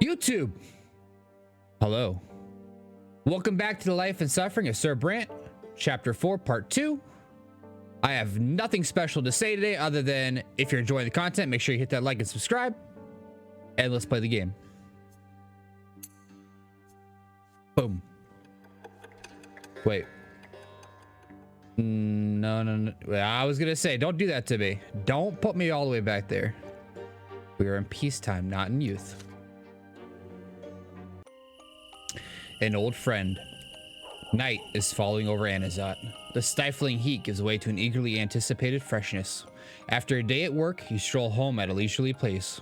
YouTube. Hello. Welcome back to the life and suffering of Sir Brante, Chapter 4, Part 2. I have nothing special to say today other than if you're enjoying the content, make sure you hit that like and subscribe. And let's play the game. Boom. Wait. No. I was going to say, don't do that to me. Don't put me all the way back there. We are in peacetime, not in youth. An old friend. Night is falling over Anazat. The stifling heat gives way to an eagerly anticipated freshness. After a day at work, you stroll home at a leisurely pace.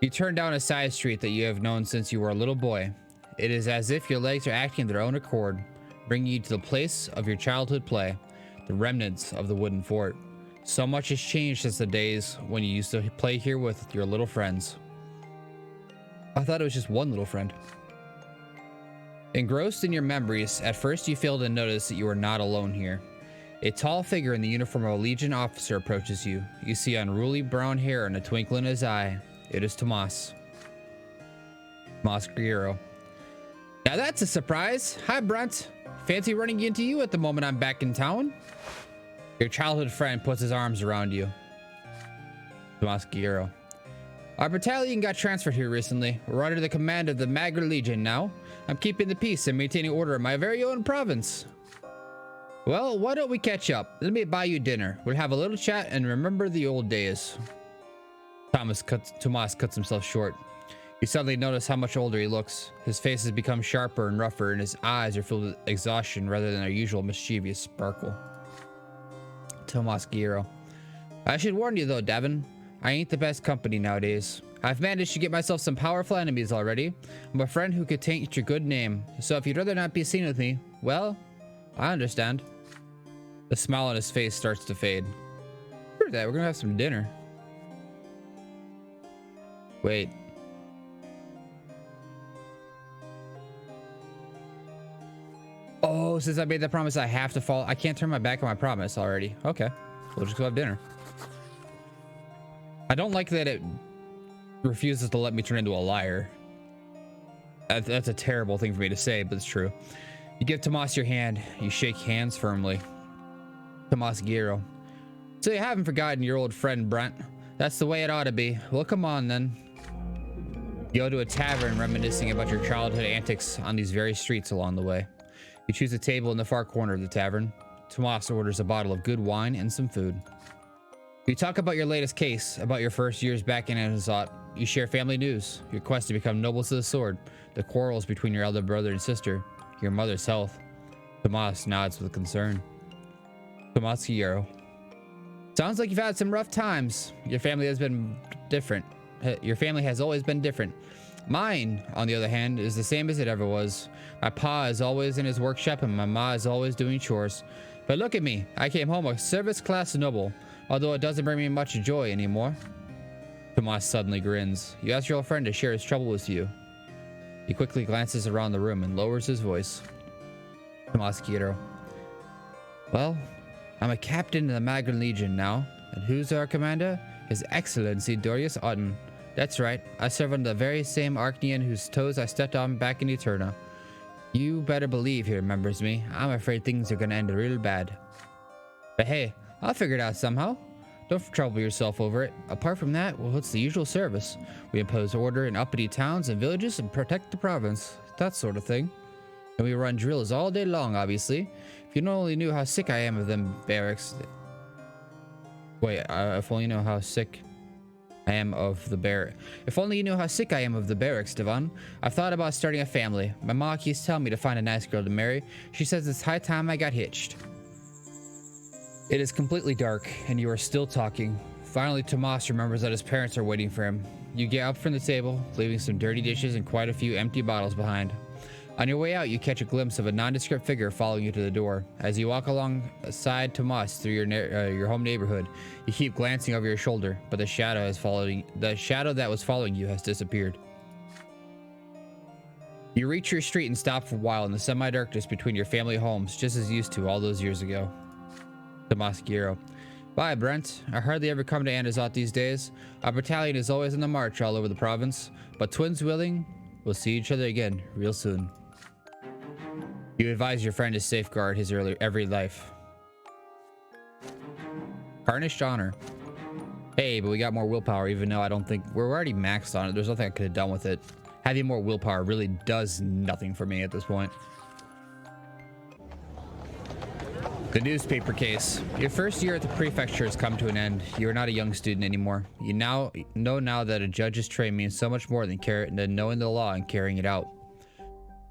You turn down a side street that you have known since you were a little boy. It is as if your legs are acting of their own accord, bringing you to the place of your childhood play, the remnants of the wooden fort. So much has changed since the days when you used to play here with your little friends. I thought it was just one little friend. Engrossed in your memories, at first you fail to notice that you are not alone here. A tall figure in the uniform of a Legion officer approaches you. You see unruly brown hair and a twinkle in his eye. It is Tomas. Tomas Guerrero. Now that's a surprise. Hi, Brante. Fancy running into you at the moment I'm back in town. Your childhood friend puts his arms around you. Tomas Guerrero. Our battalion got transferred here recently. We're under the command of the Magna Legion now. I'm keeping the peace and maintaining order in my very own province. Well, why don't we catch up? Let me buy you dinner. We'll have a little chat and remember the old days. Tomas cuts himself short. You suddenly notice how much older he looks. His face has become sharper and rougher, and his eyes are filled with exhaustion rather than their usual mischievous sparkle. Tomas Guerrero. I should warn you though, Davvon. I ain't the best company nowadays. I've managed to get myself some powerful enemies already. I'm a friend who could taint your good name. So if you'd rather not be seen with me, well, I understand. The smile on his face starts to fade. Screw that, we're gonna have some dinner. Wait. Oh, since I made that promise, I have to follow. I can't turn my back on my promise already. Okay, we'll just go have dinner. I don't like that it refuses to let me turn into a liar. That's a terrible thing for me to say, but it's true. You give Tomas your hand. You shake hands firmly. Tomas Guerrero. So you haven't forgotten your old friend Brante. That's the way it ought to be. Well, come on then. You go to a tavern reminiscing about your childhood antics on these very streets along the way. You choose a table in the far corner of the tavern. Tomas orders a bottle of good wine and some food. You talk about your latest case, about your first years back in Ancestral. You share family news, your quest to become nobles to the sword, the quarrels between your elder brother and sister, your mother's health. Tomas nods with concern. Tomas Guerrero. Sounds like you've had some rough times. Your family has been different. Your family has always been different. Mine, on the other hand, is the same as it ever was. My pa is always in his workshop and my ma is always doing chores. But look at me. I came home a service class noble, although it doesn't bring me much joy anymore. Tomas suddenly grins. You ask your old friend to share his trouble with you. He quickly glances around the room and lowers his voice. Tomas Guerrero. Well, I'm a captain in the Magna Legion now. And who's our commander? His Excellency Dorius Otten. That's right, I serve under the very same Archnean whose toes I stepped on back in Eterna. You better believe he remembers me. I'm afraid things are gonna end real bad. But hey, I'll figure it out somehow. Don't trouble yourself over it. Apart from that, well, it's the usual service. We impose order in uppity towns and villages and protect the province. That sort of thing. And we run drills all day long, obviously. If you only knew how sick I am of them barracks. Wait, if only you know how sick I am of the barracks. If only you knew how sick I am of the barracks, Davvon. I've thought about starting a family. My mom keeps telling me to find a nice girl to marry. She says it's high time I got hitched. It is completely dark, and you are still talking. Finally, Tomas remembers that his parents are waiting for him. You get up from the table, leaving some dirty dishes and quite a few empty bottles behind. On your way out, you catch a glimpse of a nondescript figure following you to the door. As you walk alongside Tomas through your home neighborhood, you keep glancing over your shoulder, but the shadow that was following you has disappeared. You reach your street and stop for a while in the semi-darkness between your family homes, just as used to all those years ago. Tomas Guerrero. Bye, Brent. I hardly ever come to Andazot these days. Our battalion is always on the march all over the province, but twins willing, we'll see each other again real soon. You advise your friend to safeguard his every life. Tarnished honor. Hey, but we got more willpower, even though I don't think we're already maxed on it. There's nothing I could have done with it. Having more willpower really does nothing for me at this point. The newspaper case. Your first year at the prefecture has come to an end. You are not a young student anymore. You know now that a judge's trade means so much more than knowing the law and carrying it out.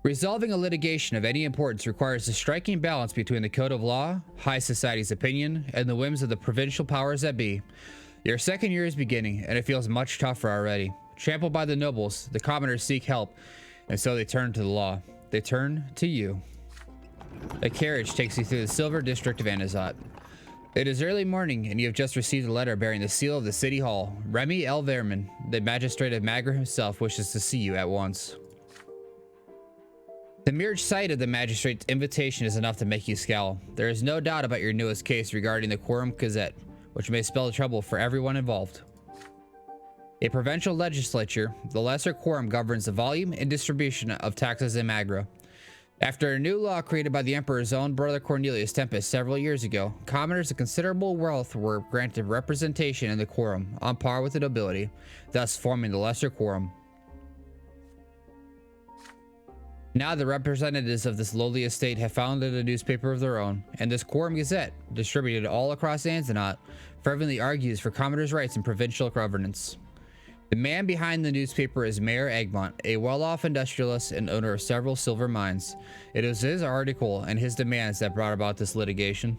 Resolving a litigation of any importance requires a striking balance between the code of law, high society's opinion, and the whims of the provincial powers that be. Your second year is beginning, and it feels much tougher already. Trampled by the nobles, the commoners seek help, and so they turn to the law. They turn to you. A carriage takes you through the silver district of Andazot. It is early morning, and you have just received a letter bearing the seal of the city hall. Remy Elverman, the magistrate of Magra himself, wishes to see you at once. The mere sight of the magistrate's invitation is enough to make you scowl. There is no doubt about your newest case regarding the Quorum Gazette, which may spell trouble for everyone involved. A provincial legislature, the lesser quorum governs the volume and distribution of taxes in Magra. After a new law created by the Emperor's own brother Cornelius Tempest several years ago, commoners of considerable wealth were granted representation in the quorum, on par with the nobility, thus forming the lesser quorum. Now the representatives of this lowly estate have founded a newspaper of their own, and this Quorum Gazette, distributed all across Andazot, fervently argues for commoners' rights in provincial governance. The man behind the newspaper is Mayor Egmont, a well-off industrialist and owner of several silver mines. It is his article and his demands that brought about this litigation.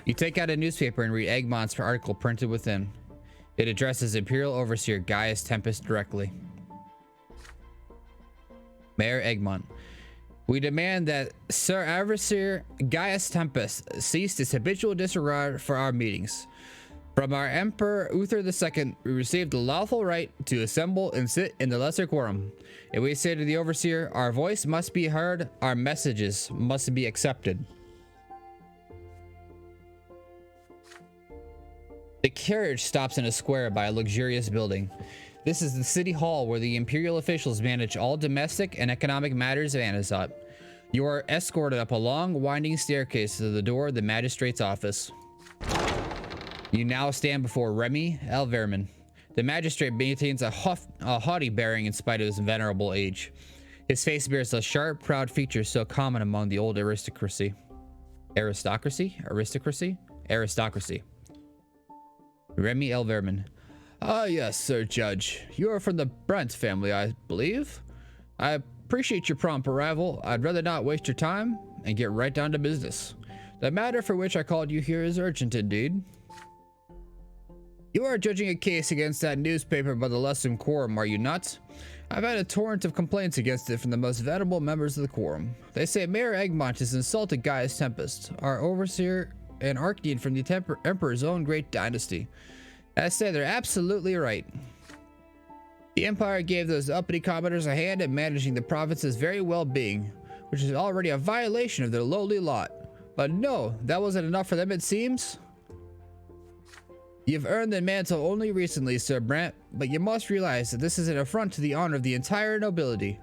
You take out a newspaper and read Egmont's article printed within. It addresses Imperial Overseer Gaius Tempest directly. Mayor Egmont. We demand that Sir Overseer Gaius Tempest cease his habitual disregard for our meetings. From our Emperor Uther II, we received the lawful right to assemble and sit in the lesser quorum. If we say to the Overseer, our voice must be heard, our messages must be accepted. The carriage stops in a square by a luxurious building. This is the city hall where the imperial officials manage all domestic and economic matters of Andazot. You are escorted up a long, winding staircase to the door of the magistrate's office. You now stand before Remy Elverman. The magistrate maintains a haughty bearing in spite of his venerable age. His face bears the sharp, proud features so common among the old aristocracy. Aristocracy? Remy Elverman. Ah, yes, Sir Judge. You are from the Brante family, I believe. I appreciate your prompt arrival. I'd rather not waste your time and get right down to business. The matter for which I called you here is urgent indeed. You are judging a case against that newspaper by the Lesser Quorum, are you not? I've had a torrent of complaints against it from the most venerable members of the Quorum. They say Mayor Egmont has insulted Gaius Tempest, our overseer and archdeacon from the Emperor's own great dynasty. I say they're absolutely right. The Empire gave those uppity commoners a hand in managing the province's very well-being, which is already a violation of their lowly lot. But no, that wasn't enough for them, it seems. You've earned the mantle only recently, Sir Brant, but you must realize that this is an affront to the honor of the entire nobility.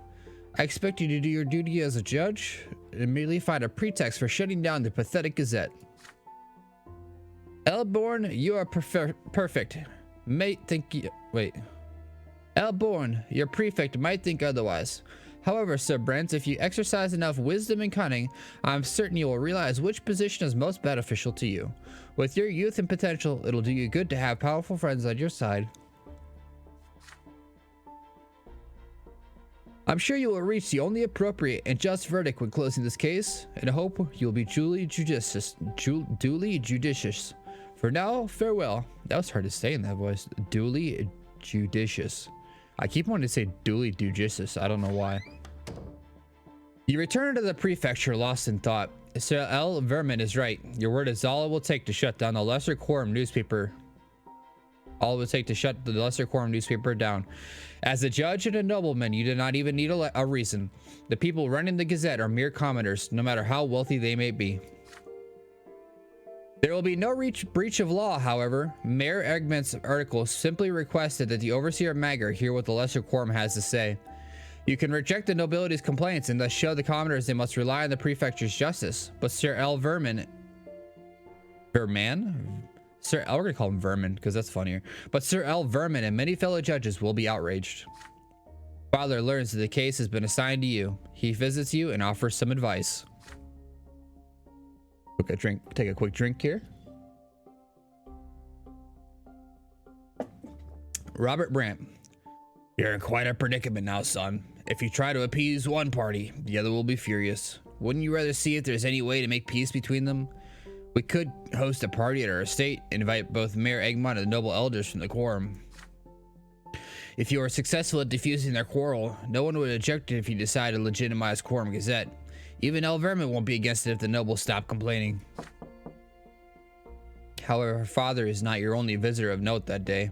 I expect you to do your duty as a judge and immediately find a pretext for shutting down the pathetic Gazette. Elborn, you are perfect. Elborn, your prefect might think otherwise. However, Sir Brent, if you exercise enough wisdom and cunning, I'm certain you will realize which position is most beneficial to you. With your youth and potential, it'll do you good to have powerful friends on your side. I'm sure you will reach the only appropriate and just verdict when closing this case, and I hope you'll be duly judicious. For now, farewell. That was hard to say in that voice. Duly judicious. I keep wanting to say duly judicious. I don't know why. You return to the prefecture lost in thought. Sir Elverman is right. Your word is all it will take to shut down the Lesser Quorum newspaper. All it will take to shut the Lesser Quorum newspaper down. As a judge and a nobleman, you do not even need a reason. The people running the Gazette are mere commoners, no matter how wealthy they may be. There will be no breach of law, however. Mayor Eggman's article simply requested that the overseer of Magra hear what the lesser quorum has to say. You can reject the nobility's complaints and thus show the commoners they must rely on the prefecture's justice. But Sir Elverman... Verman? We're gonna call him Vermin because that's funnier. But Sir Elverman and many fellow judges will be outraged. Father learns that the case has been assigned to you. He visits you and offers some advice. Okay, take a quick drink here. Robert Brante. You're in quite a predicament now, son. If you try to appease one party, the other will be furious. Wouldn't you rather see if there's any way to make peace between them? We could host a party at our estate and invite both Mayor Eggman and the noble elders from the quorum. If you are successful at diffusing their quarrel, no one would object if you decide to legitimize Quorum Gazette. Even Elverman won't be against it if the nobles stop complaining. However, her father is not your only visitor of note that day.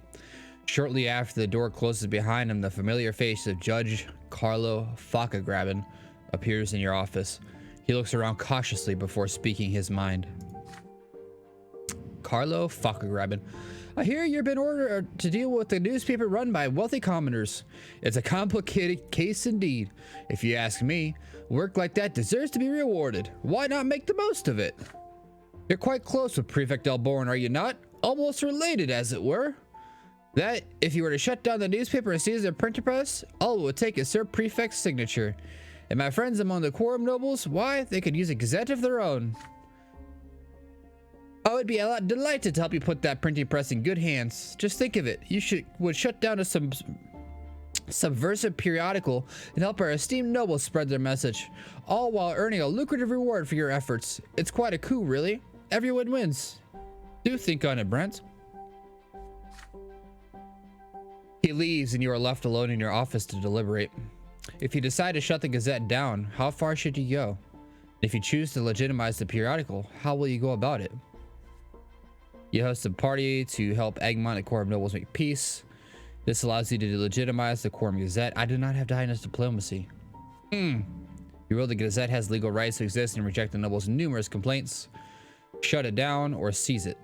Shortly after the door closes behind him, the familiar face of Judge Carlo Faccagraben appears in your office. He looks around cautiously before speaking his mind. Carlo Faccagraben. I hear you've been ordered to deal with the newspaper run by wealthy commoners. It's a complicated case indeed. If you ask me, work like that deserves to be rewarded. Why not make the most of it? You're quite close with Prefect Elborn, are you not? Almost related, as it were. That, if you were to shut down the newspaper and seize their printing press, all it would take is Sir Prefect's signature. And my friends among the quorum nobles, why, they could use a gazette of their own. I would be delighted to help you put that printing press in good hands. Just think of it. You would shut down a subversive periodical and help our esteemed nobles spread their message, all while earning a lucrative reward for your efforts. It's quite a coup, really. Everyone wins. Do think on it, Brante. He leaves and you are left alone in your office to deliberate. If you decide to shut the Gazette down, how far should you go? If you choose to legitimize the periodical, how will you go about it? You host a party to help Eggman and Quorum Nobles make peace. This allows you to legitimize the Quorum Gazette. I do not have Dynast diplomacy. You rule the Gazette has legal rights to exist and reject the nobles' numerous complaints. Shut it down or seize it.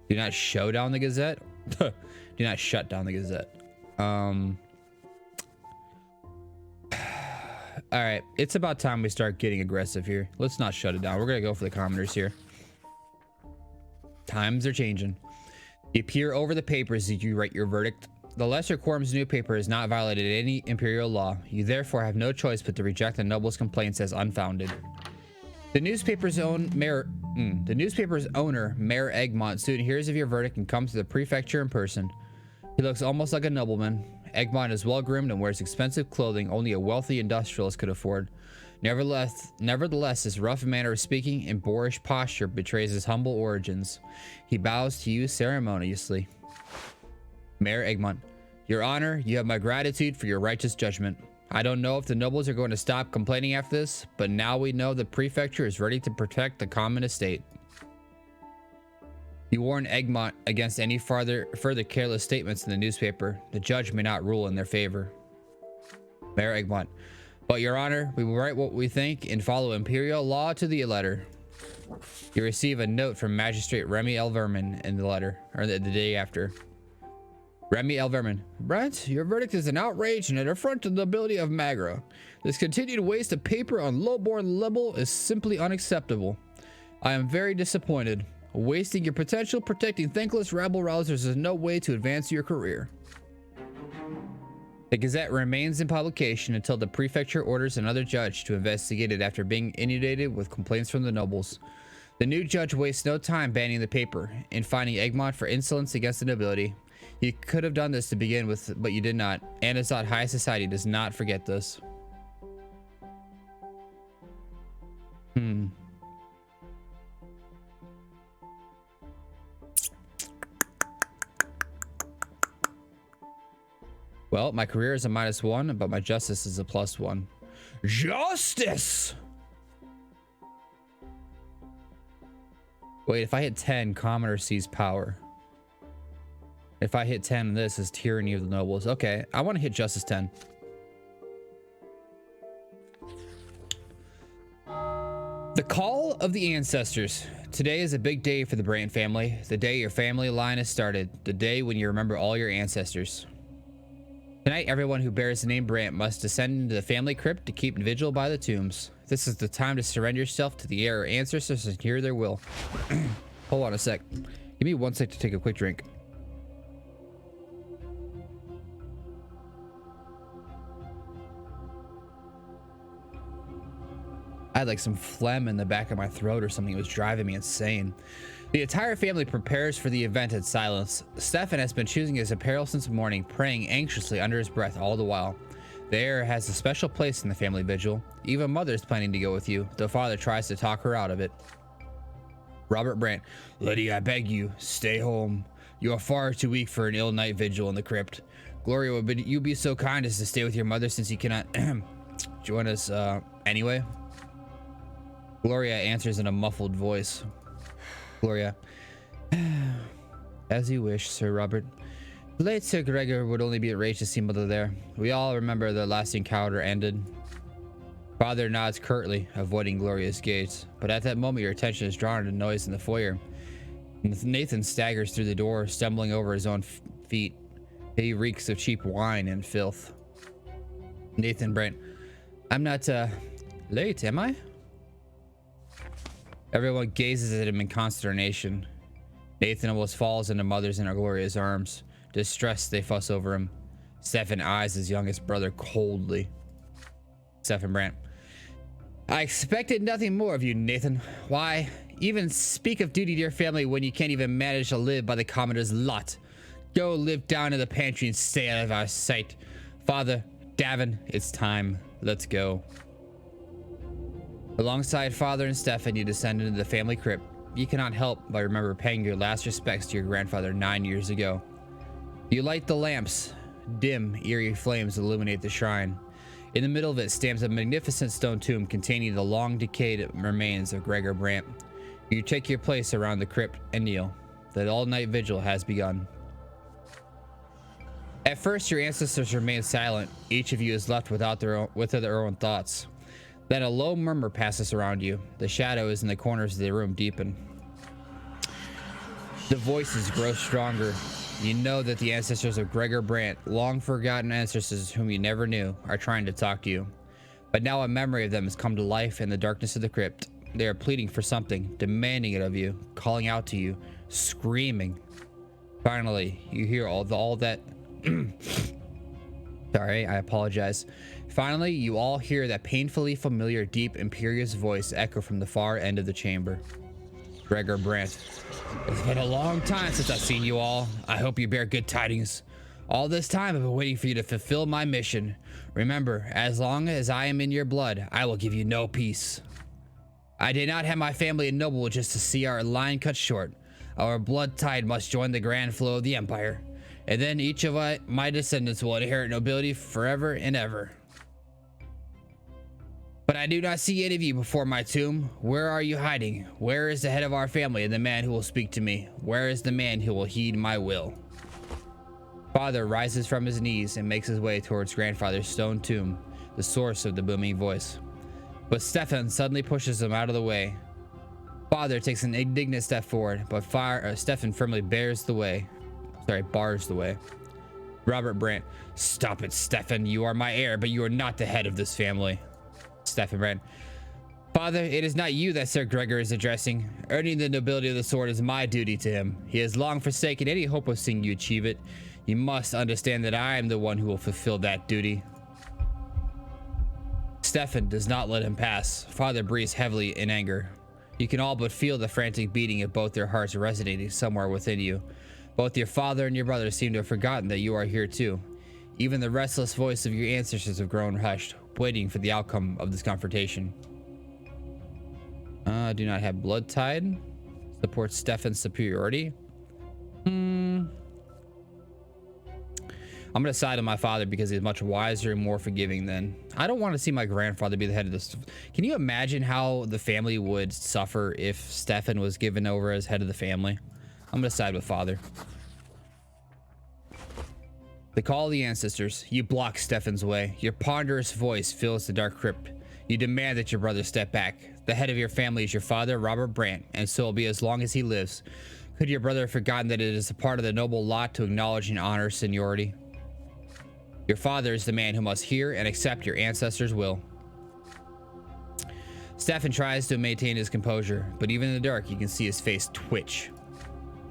Do not show down the Gazette. Do not shut down the Gazette. All right, it's about time we start getting aggressive here. Let's not shut it down. We're gonna go for the commoners here. Times are changing. You peer over the papers as you write your verdict. The Lesser Quorum's newspaper has not violated any imperial law. You therefore have no choice but to reject the nobles' complaints as unfounded. The newspaper's owner, Mayor Eggman, soon hears of your verdict and comes to the prefecture in person. He looks almost like a nobleman. Eggman is well groomed and wears expensive clothing only a wealthy industrialist could afford. Nevertheless, his rough manner of speaking and boorish posture betrays his humble origins. He bows to you ceremoniously. Mayor Eggman, Your Honor, you have my gratitude for your righteous judgment. I don't know if the nobles are going to stop complaining after this, but now we know the prefecture is ready to protect the common estate. You warn Eggman against any further careless statements in the newspaper. The judge may not rule in their favor. Mayor Eggman, but Your Honor, we will write what we think and follow imperial law to the letter. You receive a note from Magistrate Remy Elverman in the letter, or the day after. Remy Elverman, Brante, your verdict is an outrage and an affront to the nobility of Magra. This continued waste of paper on low-born libel is simply unacceptable. I am very disappointed. Wasting your potential protecting thankless rabble-rousers is no way to advance your career. The Gazette remains in publication until the prefecture orders another judge to investigate it after being inundated with complaints from the nobles. The new judge wastes no time banning the paper and fining Eggman for insolence against the nobility. You could have done this to begin with, but you did not. Anazat High Society does not forget this. Well, my career is a -1, but my justice is a +1. Justice! Wait, if I hit 10, commoner sees power. If I hit 10, this is tyranny of the nobles. Okay, I want to hit justice 10. The call of the ancestors. Today is a big day for the Brante family. The day your family line has started. The day when you remember all your ancestors. Tonight, everyone who bears the name Brante must descend into the family crypt to keep vigil by the tombs. This is the time to surrender yourself to the ancestors and hear their will. Hold on a sec. Give me 1 sec to take a quick drink. I had like some phlegm in the back of my throat or something. It was driving me insane. The entire family prepares for the event in silence. Stefan has been choosing his apparel since morning, praying anxiously under his breath all the while. The heir has a special place in the family vigil. Even mother's planning to go with you, though father tries to talk her out of it. Robert Brante. Lydia, I beg you, stay home. You are far too weak for an ill night vigil in the crypt. Gloria, would you be so kind as to stay with your mother since you cannot join us anyway? Gloria answers in a muffled voice. Gloria. As you wish, Sir Robert. The late Sir Gregor would only be enraged to see mother there. We all remember the last encounter ended. Father nods curtly, avoiding Gloria's gaze. But at that moment, your attention is drawn to noise in the foyer. Nathan staggers through the door, stumbling over his own feet. He reeks of cheap wine and filth. Nathan Brante. I'm not, late, am I? Everyone gazes at him in consternation. Nathan almost falls into mother's and Gloria's arms. Distressed, they fuss over him. Stefan eyes his youngest brother coldly. Stefan Brante. I expected nothing more of you, Nathan. Why even speak of duty to your family when you can't even manage to live by the commoner's lot? Go live down in the pantry and stay out of our sight. Father, Davvon, it's time. Let's go. Alongside Father and Stefan, you descend into the family crypt. You cannot help but remember paying your last respects to your grandfather 9 years ago. You light the lamps. Dim, eerie flames illuminate the shrine. In the middle of it stands a magnificent stone tomb containing the long decayed remains of Gregor Brante. You take your place around the crypt and kneel. The all-night vigil has begun. At first, your ancestors remain silent. Each of you is left with their own thoughts. Then a low murmur passes around you. The shadows in the corners of the room deepen. The voices grow stronger. You know that the ancestors of Gregor Brante, long forgotten ancestors whom you never knew, are trying to talk to you. But now a memory of them has come to life in the darkness of the crypt. They are pleading for something, demanding it of you, calling out to you, screaming. Finally, you hear all that... Sorry, I apologize. Finally, you all hear that painfully familiar, deep, imperious voice echo from the far end of the chamber. Gregor Brante. It's been a long time since I've seen you all. I hope you bear good tidings. All this time I've been waiting for you to fulfill my mission. Remember, as long as I am in your blood, I will give you no peace. I did not have my family ennobled just to see our line cut short. Our blood tide must join the grand flow of the empire. And then each of my descendants will inherit nobility forever and ever. But I do not see any of you before my tomb. Where are you hiding? Where is the head of our family and the man who will speak to me? Where is the man who will heed my will? Father rises from his knees and makes his way towards grandfather's stone tomb, the source of the booming voice. But Stefan suddenly pushes him out of the way. Father takes an indignant step forward, but Stefan firmly bars the way. Robert Brante. Stop it, Stefan. You are my heir, but you are not the head of this family. Stefan Brante. Father, it is not you that Sir Gregor is addressing. Earning the nobility of the sword is my duty to him. He has long forsaken any hope of seeing you achieve it. You must understand that I am the one who will fulfill that duty. Stefan does not let him pass. Father breathes heavily in anger. You can all but feel the frantic beating of both their hearts resonating somewhere within you. Both your father and your brother seem to have forgotten that you are here too. Even the restless voice of your ancestors have grown hushed, waiting for the outcome of this confrontation. Do not have blood tide. Supports Stefan's superiority. I'm gonna side on my father because he's much wiser and more forgiving than... I don't want to see my grandfather be the head of this. Can you imagine how the family would suffer if Stefan was given over as head of the family? I'm gonna side with father. The call of the ancestors. You block Stefan's way. Your ponderous voice fills the dark crypt. You demand that your brother step back. The head of your family is your father, Robert Brante, and so will be as long as he lives. Could your brother have forgotten that it is a part of the noble lot to acknowledge and honor seniority? Your father is the man who must hear and accept your ancestors' will. Stefan tries to maintain his composure, but even in the dark, you can see his face twitch.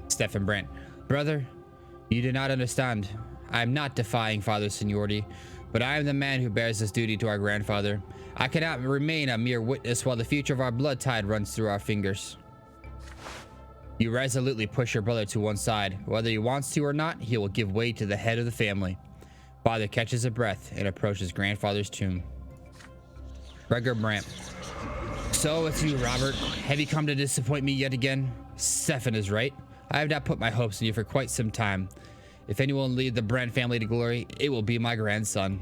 Stefan Brante. Brother, you do not understand. I am not defying father's seniority, but I am the man who bears this duty to our grandfather. I cannot remain a mere witness while the future of our blood tide runs through our fingers. You resolutely push your brother to one side. Whether he wants to or not, he will give way to the head of the family. Father catches a breath and approaches grandfather's tomb. Gregor Brante. So it's you, Robert. Have you come to disappoint me yet again? Stefan is right. I have not put my hopes in you for quite some time. If anyone will lead the Brante family to glory, it will be my grandson.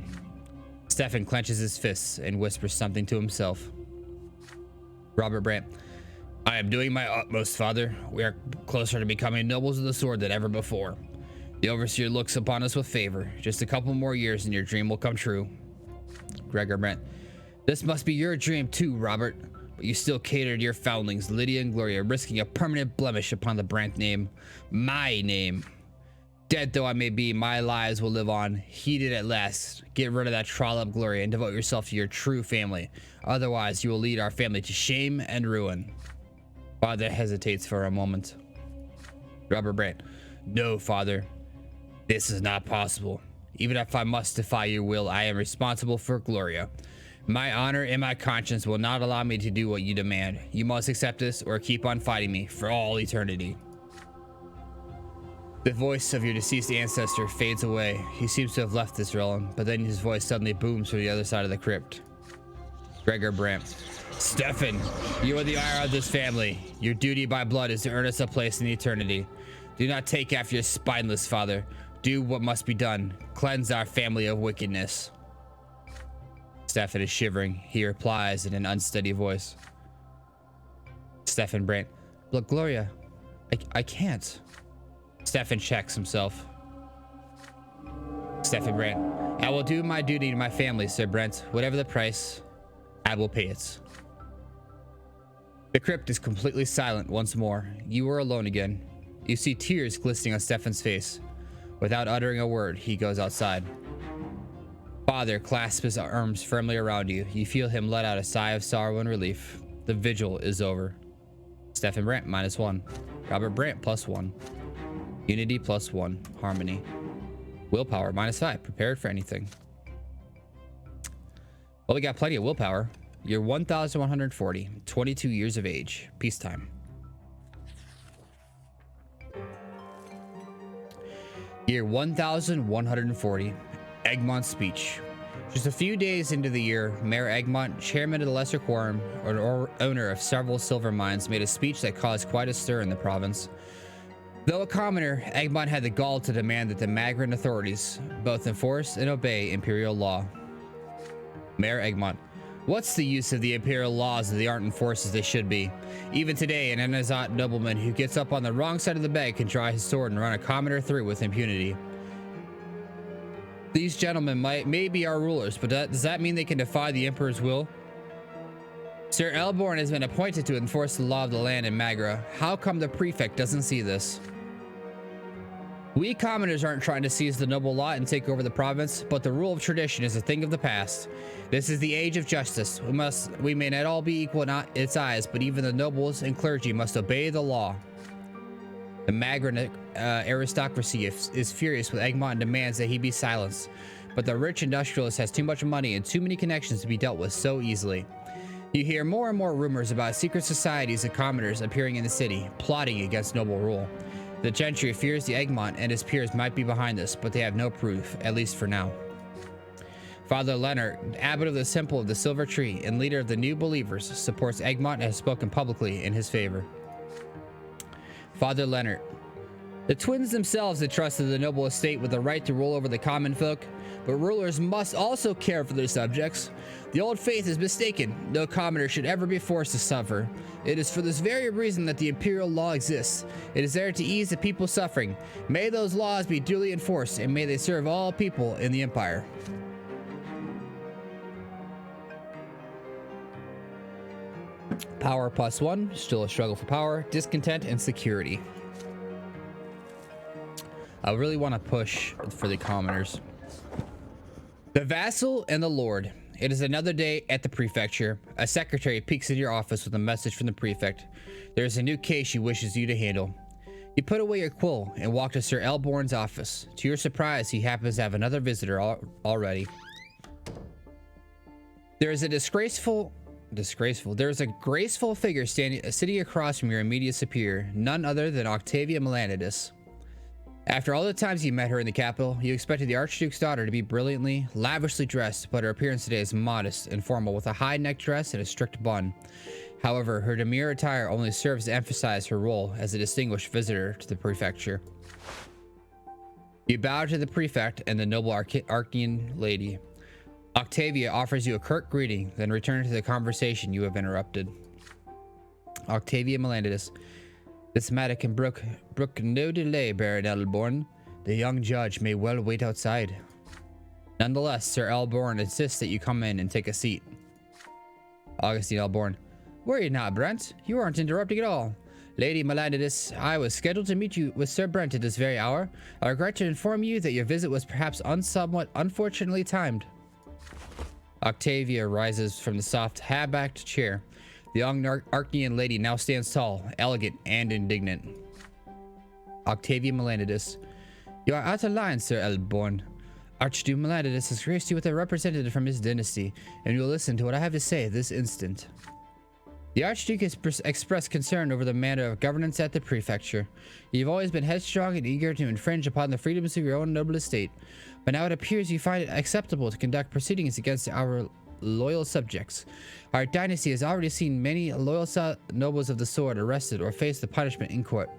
Stefan clenches his fists and whispers something to himself. Robert Brante. I am doing my utmost, Father. We are closer to becoming nobles of the sword than ever before. The overseer looks upon us with favor. Just a couple more years and your dream will come true. Gregor Brante. This must be your dream too, Robert. But you still cater to your foundlings, Lydia and Gloria, risking a permanent blemish upon the Brante name. My name. Dead though I may be, my lives will live on, heated at last. Get rid of that trollop, Gloria, and devote yourself to your true family. Otherwise, you will lead our family to shame and ruin. Father hesitates for a moment. Robert Brante. No, Father. This is not possible. Even if I must defy your will, I am responsible for Gloria. My honor and my conscience will not allow me to do what you demand. You must accept this or keep on fighting me for all eternity. The voice of your deceased ancestor fades away. He seems to have left this realm, but then his voice suddenly booms from the other side of the crypt. Gregor Brante. Stefan, you are the heir of this family. Your duty by blood is to earn us a place in eternity. Do not take after your spineless father. Do what must be done. Cleanse our family of wickedness. Stefan is shivering. He replies in an unsteady voice. Stefan Brante. Look, Gloria, I can't. Stefan checks himself. Stefan Brante. I will do my duty to my family, Sir Brante. Whatever the price, I will pay it. The crypt is completely silent once more. You are alone again. You see tears glistening on Stefan's face. Without uttering a word, he goes outside. Father clasps his arms firmly around you. You feel him let out a sigh of sorrow and relief. The vigil is over. Stefan Brante -1. Robert Brante +1. Unity +1. Harmony. Willpower -5. Prepared for anything. Well, we got plenty of willpower. You're 1,140. 22 years of age. Peacetime. Year 1,140. Egmont's speech. Just a few days into the year, Mayor Egmont, chairman of the Lesser Quorum, or owner of several silver mines, made a speech that caused quite a stir in the province. Though a commoner, Egmont had the gall to demand that the Magran authorities both enforce and obey imperial law. Mayor Egmont. What's the use of the imperial laws if they aren't enforced as they should be? Even today, an Anazat nobleman who gets up on the wrong side of the bed can draw his sword and run a commoner through with impunity. These gentlemen may be our rulers, but does that mean they can defy the emperor's will? Sir Elborn has been appointed to enforce the law of the land in Magra. How come the prefect doesn't see this? We commoners aren't trying to seize the noble lot and take over the province, but the rule of tradition is a thing of the past. This is the age of justice. We may not all be equal in its eyes, but even the nobles and clergy must obey the law. The Magran aristocracy is furious with Egmont and demands that he be silenced, but the rich industrialist has too much money and too many connections to be dealt with so easily. You hear more and more rumors about secret societies and commoners appearing in the city, plotting against noble rule. The gentry fears the Egmont and his peers might be behind this, but they have no proof, at least for now. Father Leonard, abbot of the Temple of the Silver Tree and leader of the New Believers, supports Egmont and has spoken publicly in his favor. Father Leonard. The twins themselves entrusted the noble estate with the right to rule over the common folk, but rulers must also care for their subjects. The old faith is mistaken. No commoner should ever be forced to suffer. It is for this very reason that the imperial law exists. It is there to ease the people's suffering. May those laws be duly enforced, and may they serve all people in the empire. Power +1, still a struggle for power, discontent, and security. I really want to push for the commoners. The vassal and the lord. It is another day at the prefecture. A secretary peeks into your office with a message from the prefect. There is a new case she wishes you to handle. You put away your quill and walk to Sir Elborn's office. To your surprise, he happens to have another visitor already. There is a graceful figure sitting across from your immediate superior, none other than Octavia Melanidus. After all the times you met her in the capital, you expected the Archduke's daughter to be brilliantly, lavishly dressed, but her appearance today is modest and formal with a high neck dress and a strict bun. However, her demure attire only serves to emphasize her role as a distinguished visitor to the prefecture. You bow to the prefect and the noble Archean lady. Octavia offers you a curt greeting, then return to the conversation you have interrupted. Octavia Melanidus. This matter can brook no delay, Baron Elborn. The young judge may well wait outside. Nonetheless, Sir Elborn insists that you come in and take a seat. Augustine Elborn. Worry not, Brant. You aren't interrupting at all. Lady Melanidus, I was scheduled to meet you with Sir Brent at this very hour. I regret to inform you that your visit was perhaps somewhat unfortunately timed. Octavia rises from the soft, high-backed chair. The young Archean lady now stands tall, elegant, and indignant. Octavia Melanidus. You are out of line, Sir Elborn. Archduke Melanidus has graced you with a representative from his dynasty, and you will listen to what I have to say this instant. The Archduke has expressed concern over the manner of governance at the prefecture. You've always been headstrong and eager to infringe upon the freedoms of your own noble estate, but now it appears you find it acceptable to conduct proceedings against our loyal subjects. Our dynasty has already seen many loyal nobles of the sword arrested or face the punishment in court.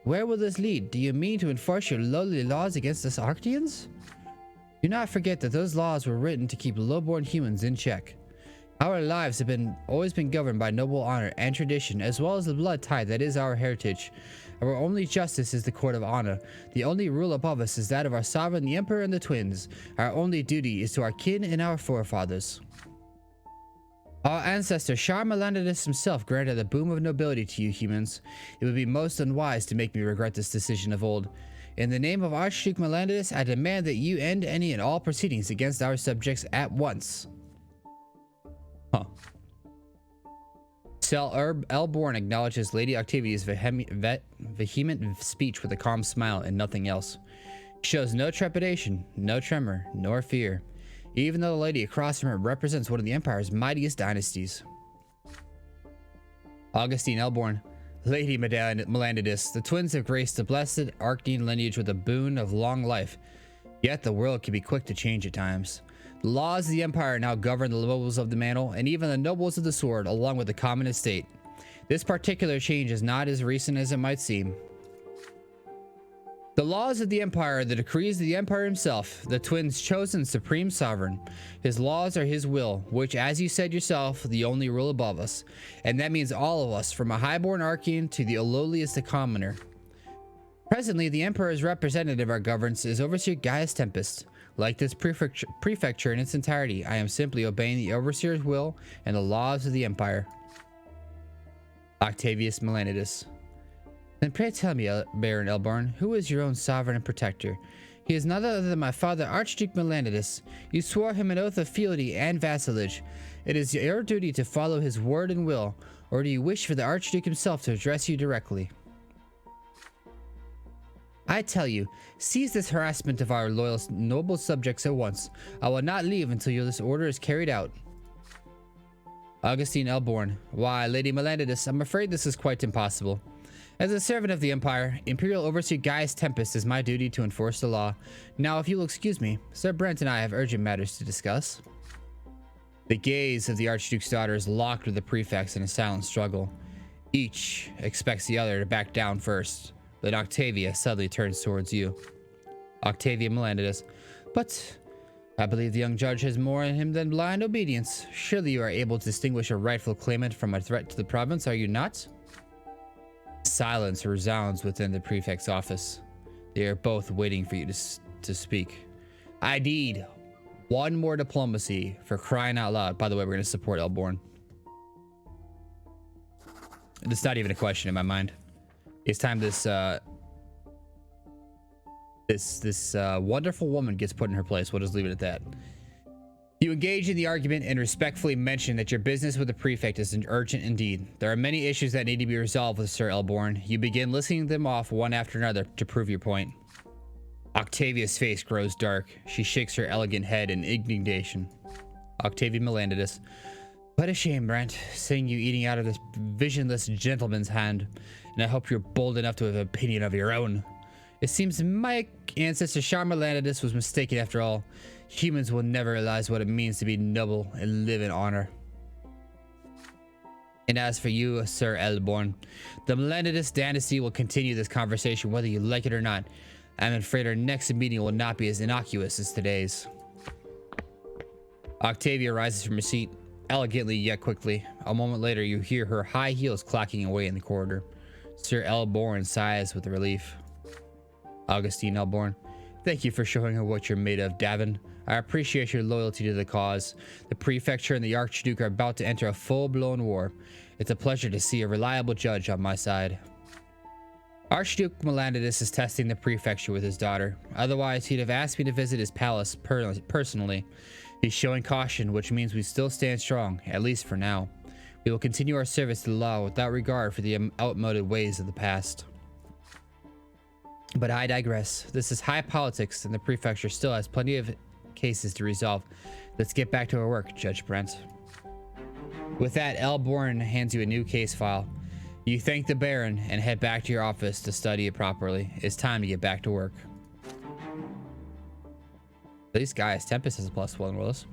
Where will this lead? Do you mean to enforce your lowly laws against us Arctians? Do not forget that those laws were written to keep low-born humans in check. Our lives have always been governed by noble honor and tradition, as well as the blood tie that is our heritage. Our only justice is the court of honor. The only rule above us is that of our sovereign, the Emperor and the twins. Our only duty is to our kin and our forefathers. Our ancestor, Melanidus himself, granted a boon of nobility to you humans. It would be most unwise to make me regret this decision of old. In the name of Archduke Melanidus, I demand that you end any and all proceedings against our subjects at once. Sir Elborn acknowledges Lady Octavia's vehement speech with a calm smile and nothing else. She shows no trepidation, no tremor, nor fear, even though the lady across from her represents one of the Empire's mightiest dynasties. Augustine Elborn. Lady Melanidus, the twins have graced the blessed Archean lineage with a boon of long life, yet the world can be quick to change at times. The laws of the Empire now govern the nobles of the mantle and even the nobles of the sword, along with the common estate. This particular change is not as recent as it might seem. The laws of the Empire are the decrees of the Emperor himself, the twins' chosen supreme sovereign. His laws are his will, which, as you said yourself, the only rule above us. And that means all of us, from a highborn Archean to the lowliest commoner. Presently, the Emperor's representative of our governance is Overseer Gaius Tempest. Like this prefecture in its entirety, I am simply obeying the Overseer's will and the laws of the Empire. Octavius Melanidus. Then pray tell me, Baron Elborn, who is your own sovereign and protector? He is none other than my father, Archduke Melanidus. You swore him an oath of fealty and vassalage. It is your duty to follow his word and will, or do you wish for the Archduke himself to address you directly? I tell you, cease this harassment of our loyal noble subjects at once. I will not leave until this order is carried out. Augustine Elborn. Why, Lady Melanidus, I'm afraid this is quite impossible. As a servant of the Empire, Imperial Overseer Gaius Tempest is my duty to enforce the law. Now, if you'll excuse me, Sir Brent and I have urgent matters to discuss. The gaze of the Archduke's daughter is locked with the prefects in a silent struggle. Each expects the other to back down first, Then Octavia suddenly turns towards you. Octavia Melanidus. But I believe the young judge has more in him than blind obedience. Surely you are able to distinguish a rightful claimant from a threat to the province, are you not? Silence resounds within the prefect's office. They are both waiting for you to speak. I need one more diplomacy, for crying out loud. By the way, we're going to support Elborn. It's not even a question in my mind. It's time this wonderful woman gets put in her place. We'll just leave it at that. You engage in the argument and respectfully mention that your business with the prefect is urgent indeed. There are many issues that need to be resolved with Sir Elborn. You begin listing them off one after another to prove your point. Octavia's face grows dark. She shakes her elegant head in indignation. Octavia Melanidus. What a shame, Brante, seeing you eating out of this visionless gentleman's hand, and I hope you're bold enough to have an opinion of your own. It seems my ancestor Melanidus was mistaken after all. Humans will never realize what it means to be noble and live in honor. And as for you, Sir Elborn, the Melanidus dynasty will continue this conversation whether you like it or not. I'm afraid our next meeting will not be as innocuous as today's. Octavia rises from her seat, elegantly yet quickly. A moment later, you hear her high heels clacking away in the corridor. Sir Elborn sighs with relief. Augustine Elborn, thank you for showing her what you're made of, Davvon. I appreciate your loyalty to the cause. The prefecture and the Archduke are about to enter a full-blown war. It's a pleasure to see a reliable judge on my side. Archduke Melanidus is testing the prefecture with his daughter. Otherwise, he'd have asked me to visit his palace personally. He's showing caution, which means we still stand strong, at least for now. We will continue our service to the law without regard for the outmoded ways of the past. But I digress. This is high politics, and the prefecture still has plenty of cases to resolve. Let's get back to our work, Judge Brante. With that, Elborn hands you a new case file. You thank the Baron and head back to your office to study it properly. It's time to get back to work. These guys, Tempest has a +1, Willis.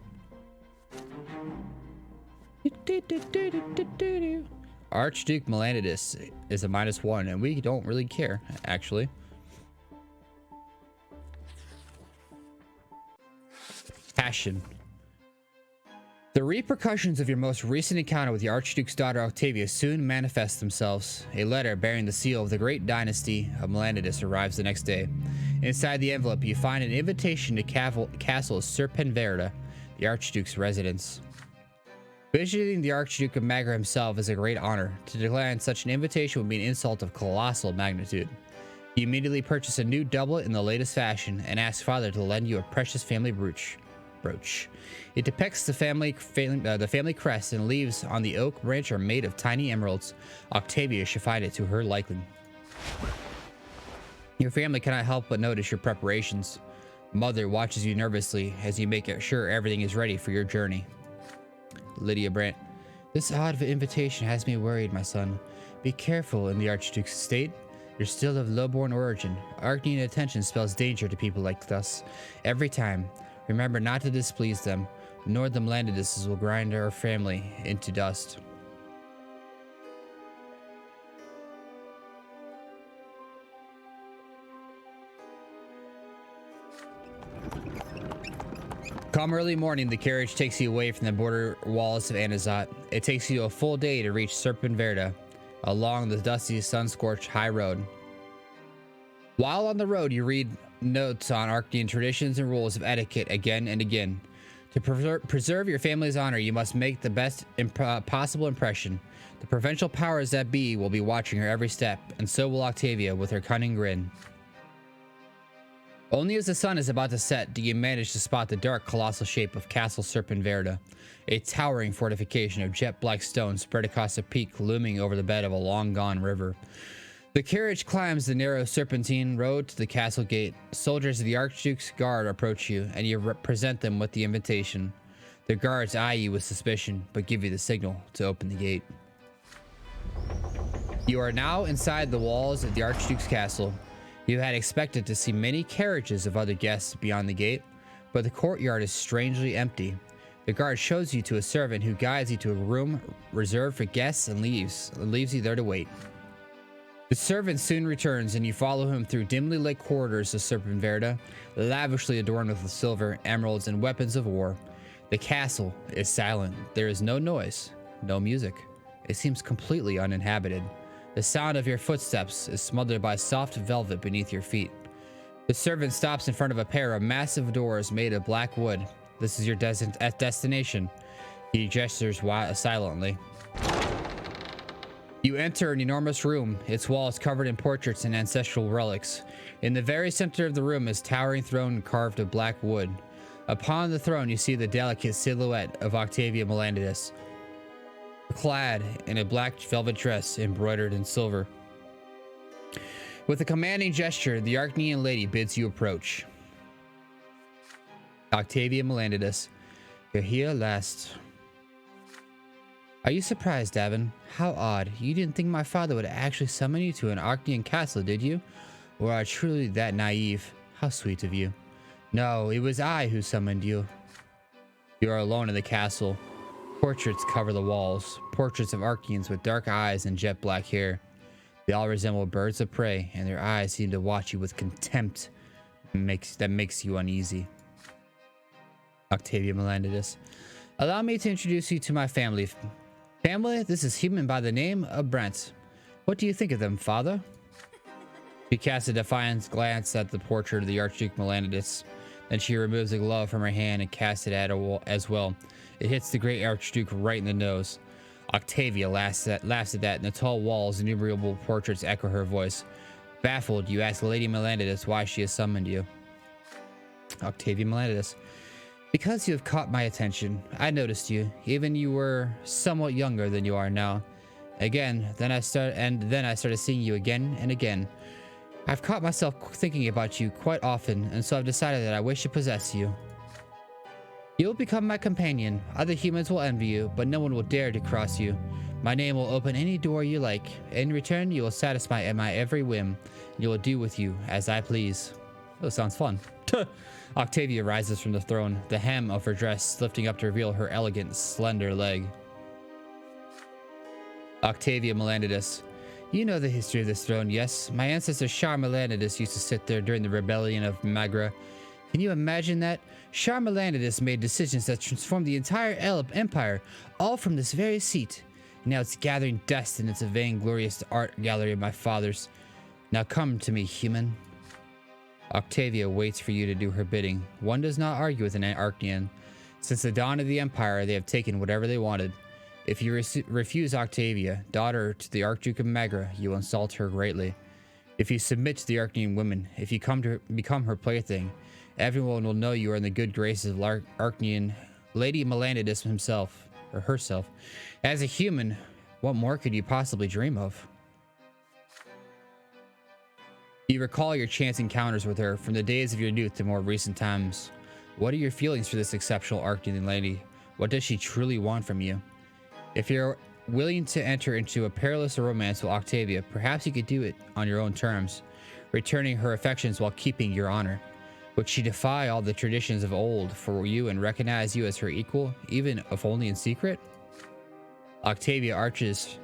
Archduke Melanidus is a -1, and we don't really care, actually. Passion. The repercussions of your most recent encounter with the Archduke's daughter Octavia soon manifest themselves. A letter bearing the seal of the great dynasty of Melanidus arrives the next day. Inside the envelope, you find an invitation to Castle Serpent Verda, the Archduke's residence. Visiting the Archduke of Magra himself is a great honor. To decline such an invitation would be an insult of colossal magnitude. You immediately purchase a new doublet in the latest fashion and ask Father to lend you a precious family brooch. It depicts the family crest, and leaves on the oak branch are made of tiny emeralds. Octavia should find it to her liking. Your family cannot help but notice your preparations. Mother watches you nervously as you make sure everything is ready for your journey. Lydia Brante, this odd invitation has me worried, my son. Be careful in the Archduke's estate. You're still of low-born origin. Arcane attention spells danger to people like us. Every time. Remember not to displease them, nor the Melaniduses will grind our family into dust. Come early morning, the carriage takes you away from the border walls of Anazat. It takes you a full day to reach Serpent Verda, along the dusty, sun-scorched high road. While on the road, you read notes on Arcane traditions and rules of etiquette again and again. To preserve your family's honor, you must make the best possible impression. The provincial powers that be will be watching her every step, and so will Octavia with her cunning grin. Only as the sun is about to set do you manage to spot the dark, colossal shape of Castle Serpent Verda, a towering fortification of jet-black stone spread across a peak looming over the bed of a long-gone river. The carriage climbs the narrow serpentine road to the castle gate. Soldiers of the Archduke's guard approach you, and you present them with the invitation. The guards eye you with suspicion, but give you the signal to open the gate. You are now inside the walls of the Archduke's castle. You had expected to see many carriages of other guests beyond the gate, but the courtyard is strangely empty. The guard shows you to a servant who guides you to a room reserved for guests and leaves you there to wait. The servant soon returns, and you follow him through dimly lit corridors of Serpent Verda, lavishly adorned with silver, emeralds, and weapons of war. The castle is silent. There is no noise, no music. It seems completely uninhabited. The sound of your footsteps is smothered by soft velvet beneath your feet. The servant stops in front of a pair of massive doors made of black wood. This is your destination. He gestures silently. You enter an enormous room, its walls covered in portraits and ancestral relics. In the very center of the room is a towering throne carved of black wood. Upon the throne you see the delicate silhouette of Octavia Melanidus, clad in a black velvet dress embroidered in silver. With a commanding gesture, the Archnean lady bids you approach. Octavia Melanidus, you're here at last. Are you surprised, Davvon? How odd. You didn't think my father would actually summon you to an Archnean castle, did you? Or are you truly that naive? How sweet of you. No, it was I who summoned you. You are alone in the castle. Portraits cover the walls. Portraits of Archeans with dark eyes and jet black hair. They all resemble birds of prey, and their eyes seem to watch you with contempt that makes you uneasy. Octavia Melanidus. Allow me to introduce you to my family. Family, this is human by the name of Brante. What do you think of them, father? She casts a defiant glance at the portrait of the Archduke Melanidus. Then she removes a glove from her hand and casts it at a wall as well. It hits the great Archduke right in the nose. Octavia laughs at that, and the tall walls, innumerable portraits echo her voice. Baffled, you ask Lady Melanidus why she has summoned you. Octavia Melanidus. Because you have caught my attention. I noticed you, even you were somewhat younger than you are now. Then I started seeing you again and again. I've caught myself thinking about you quite often, and so I've decided that I wish to possess you. You will become my companion. Other humans will envy you, but no one will dare to cross you. My name will open any door you like. In return, you will satisfy my every whim. You will do with you as I please. Oh, sounds fun. Octavia rises from the throne, the hem of her dress lifting up to reveal her elegant, slender leg. Octavia Melanidus. You know the history of this throne, yes? My ancestor Shar Melanidus used to sit there during the rebellion of Magra. Can you imagine that? Shar Melanidus made decisions that transformed the entire Empire, all from this very seat. Now it's gathering dust and it's a vainglorious art gallery of my father's. Now come to me, human. Octavia waits for you to do her bidding. One does not argue with an Archean. Since the dawn of the Empire, they have taken whatever they wanted. If you refuse Octavia, daughter to the Archduke of Magra, you will insult her greatly. If you submit to the Archean woman, if you become her plaything, everyone will know you are in the good graces of Archean Lady Melanidus himself, or herself. As a human, what more could you possibly dream of? You recall your chance encounters with her from the days of your youth to more recent times. What are your feelings for this exceptional Archean lady? What does she truly want from you? If you're willing to enter into a perilous romance with Octavia, perhaps you could do it on your own terms, returning her affections while keeping your honor. Would she defy all the traditions of old for you and recognize you as her equal, even if only in secret? Octavia arches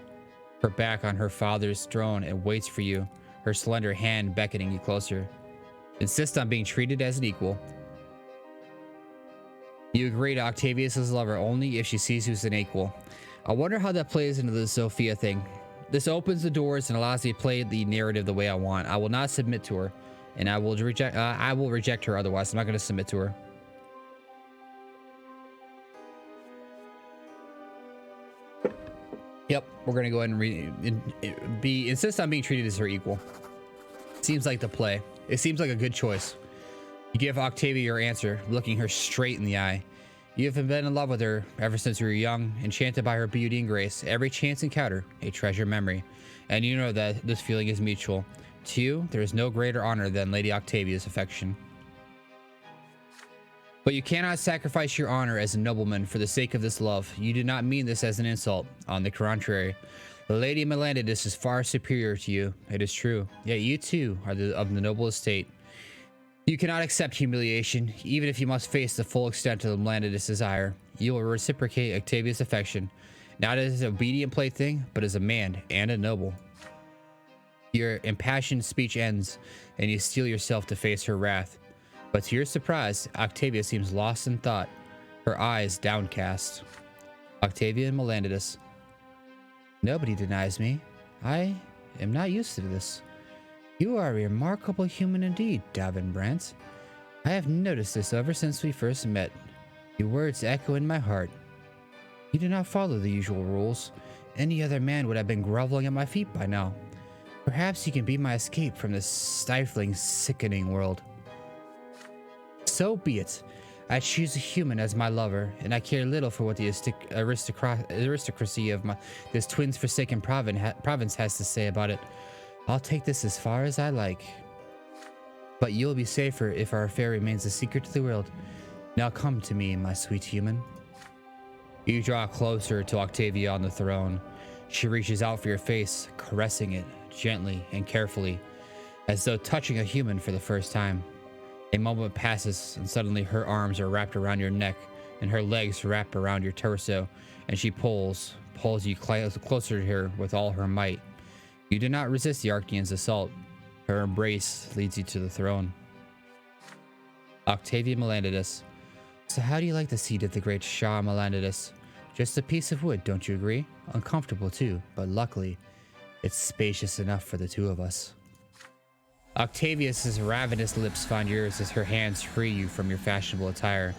her back on her father's throne and waits for you, her slender hand beckoning you closer. Insist on being treated as an equal. You agree to Octavia as his lover only if she sees you as an equal. I wonder how that plays into the Sophia thing. This opens the doors and allows me to play the narrative the way I want. I will not submit to her, and I will reject her otherwise. I'm not going to submit to her. Yep, we're going to go ahead and insist on being treated as her equal. Seems like the play. It seems like a good choice. You give Octavia your answer, looking her straight in the eye. You have been in love with her ever since you were young, enchanted by her beauty and grace. Every chance encounter, a treasured memory. And you know that this feeling is mutual. To you, there is no greater honor than Lady Octavia's affection. But you cannot sacrifice your honor as a nobleman for the sake of this love. You do not mean this as an insult. On the contrary, Lady Melanidus is far superior to you. It is true. Yet you too are of the noble estate. You cannot accept humiliation, even if you must face the full extent of Melanidus' desire. You will reciprocate Octavia's affection, not as an obedient plaything, but as a man and a noble. Your impassioned speech ends, and you steel yourself to face her wrath. But to your surprise, Octavia seems lost in thought, her eyes downcast. Octavia and Melanidus. Nobody denies me. I am not used to this. You are a remarkable human indeed, Davvon Brante. I have noticed this ever since we first met. Your words echo in my heart. You do not follow the usual rules. Any other man would have been groveling at my feet by now. Perhaps you can be my escape from this stifling, sickening world. So be it. I choose a human as my lover, and I care little for what the aristocracy of this twins forsaken province has to say about it. I'll take this as far as I like. But you'll be safer if our affair remains a secret to the world. Now come to me, my sweet human. You draw closer to Octavia on the throne. She reaches out for your face, caressing it gently and carefully, as though touching a human for the first time. A moment passes, and suddenly her arms are wrapped around your neck, and her legs wrap around your torso, and she pulls you closer to her with all her might. You do not resist the Archduke's assault. Her embrace leads you to the throne. Octavia Melanidus. So how do you like the seat of the great Shah Melanidus? Just a piece of wood, don't you agree? Uncomfortable too, but luckily, it's spacious enough for the two of us. Octavia's ravenous lips find yours as her hands free you from your fashionable attire,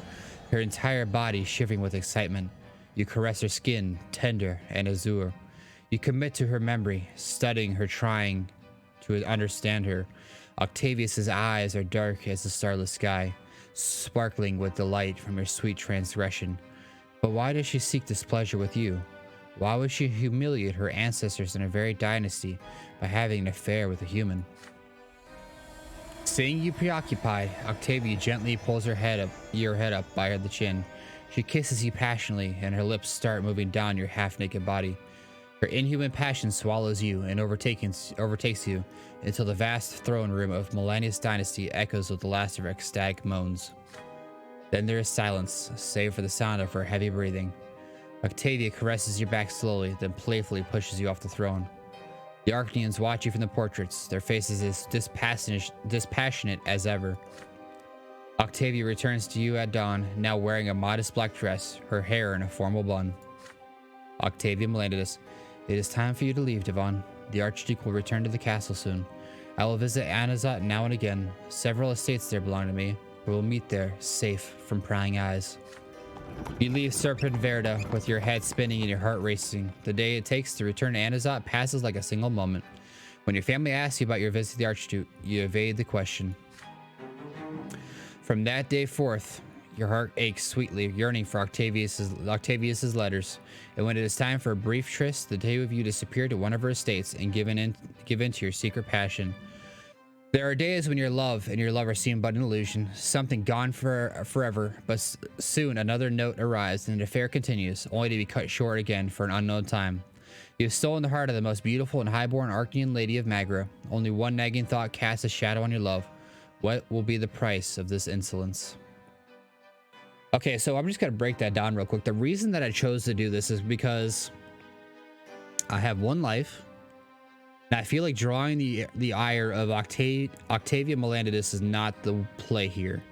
her entire body shivering with excitement. You caress her skin, tender and azure. You commit to her memory, studying her, trying to understand her. Octavia's eyes are dark as the starless sky, sparkling with delight from her sweet transgression. But why does she seek displeasure with you? Why would she humiliate her ancestors in her very dynasty by having an affair with a human? Seeing you preoccupied, Octavia gently pulls your head up by the chin. She kisses you passionately, and her lips start moving down your half-naked body. Her inhuman passion swallows you and overtakes you until the vast throne room of Melanidus dynasty echoes with the last of her ecstatic moans. Then there is silence, save for the sound of her heavy breathing. Octavia caresses your back slowly, then playfully pushes you off the throne. The Archduke watch you from the portraits, their faces as dispassionate as ever. Octavia returns to you at dawn, now wearing a modest black dress, her hair in a formal bun. Octavia Melanidus. It is time for you to leave, Davvon. The Archduke will return to the castle soon. I will visit Ancestral now and again. Several estates there belong to me. We will meet there, safe from prying eyes. You leave Serpent Verda with your head spinning and your heart racing. The day it takes to return to Ancestral passes like a single moment. When your family asks you about your visit to the Archduke, you evade the question. From that day forth, your heart aches sweetly, yearning for Octavia's letters. And when it is time for a brief tryst, the two of you disappear to one of her estates and give in to your secret passion. There are days when your love and your lover seem but an illusion, something gone forever, but soon another note arrives and the affair continues, only to be cut short again for an unknown time. You have stolen the heart of the most beautiful and highborn Archean lady of Magra. Only one nagging thought casts a shadow on your love. What will be the price of this insolence? Okay, so I'm just going to break that down real quick. The reason that I chose to do this is because I have one life. And I feel like drawing the ire of Octavia Melanidus is not the play here.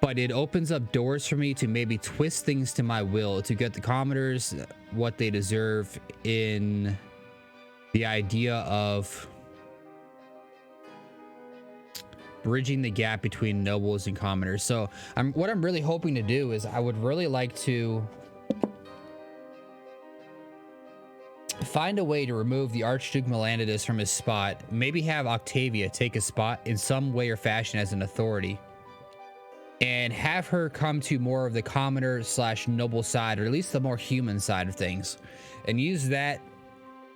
But it opens up doors for me to maybe twist things to my will to get the commoners what they deserve in the idea of bridging the gap between nobles and commoners. So what I'm really hoping to do is I would really like to find a way to remove the Archduke Melanidus from his spot. Maybe have Octavia take a spot in some way or fashion as an authority, and have her come to more of the commoner / noble side, or at least the more human side of things, and use that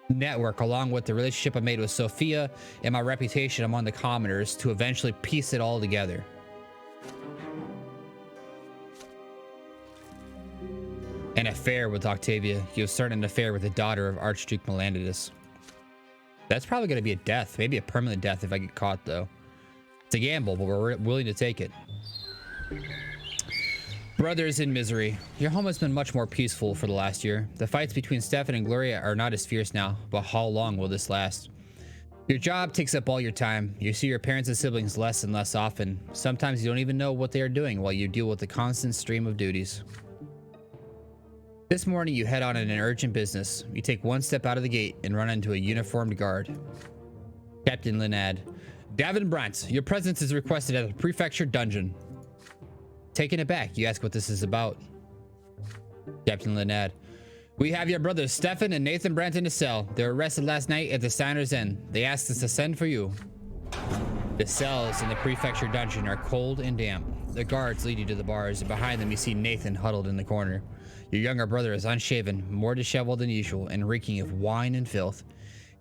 network along with the relationship I made with Sophia and my reputation among the commoners to eventually piece it all together. An affair with Octavia. You start an affair with the daughter of Archduke Melanidus. That's probably going to be a death, maybe a permanent death if I get caught, though. It's a gamble, but we're willing to take it. Brothers in misery. Your home has been much more peaceful for the last year. The fights between Stefan and Gloria are not as fierce now, but how long will this last? Your job takes up all your time. You see your parents and siblings less and less often. Sometimes you don't even know what they are doing while you deal with the constant stream of duties. This morning you head on an urgent business. You take one step out of the gate and run into a uniformed guard. Captain Linad. Davvon Brante, your presence is requested at the prefecture dungeon. Taken aback, you ask what this is about. Captain Linad. We have your brothers Stefan and Nathan Brante in the cell. They were arrested last night at the Steiner's Inn. They asked us to send for you. The cells in the prefecture dungeon are cold and damp. The guards lead you to the bars, and behind them you see Nathan huddled in the corner. Your younger brother is unshaven, more disheveled than usual, and reeking of wine and filth.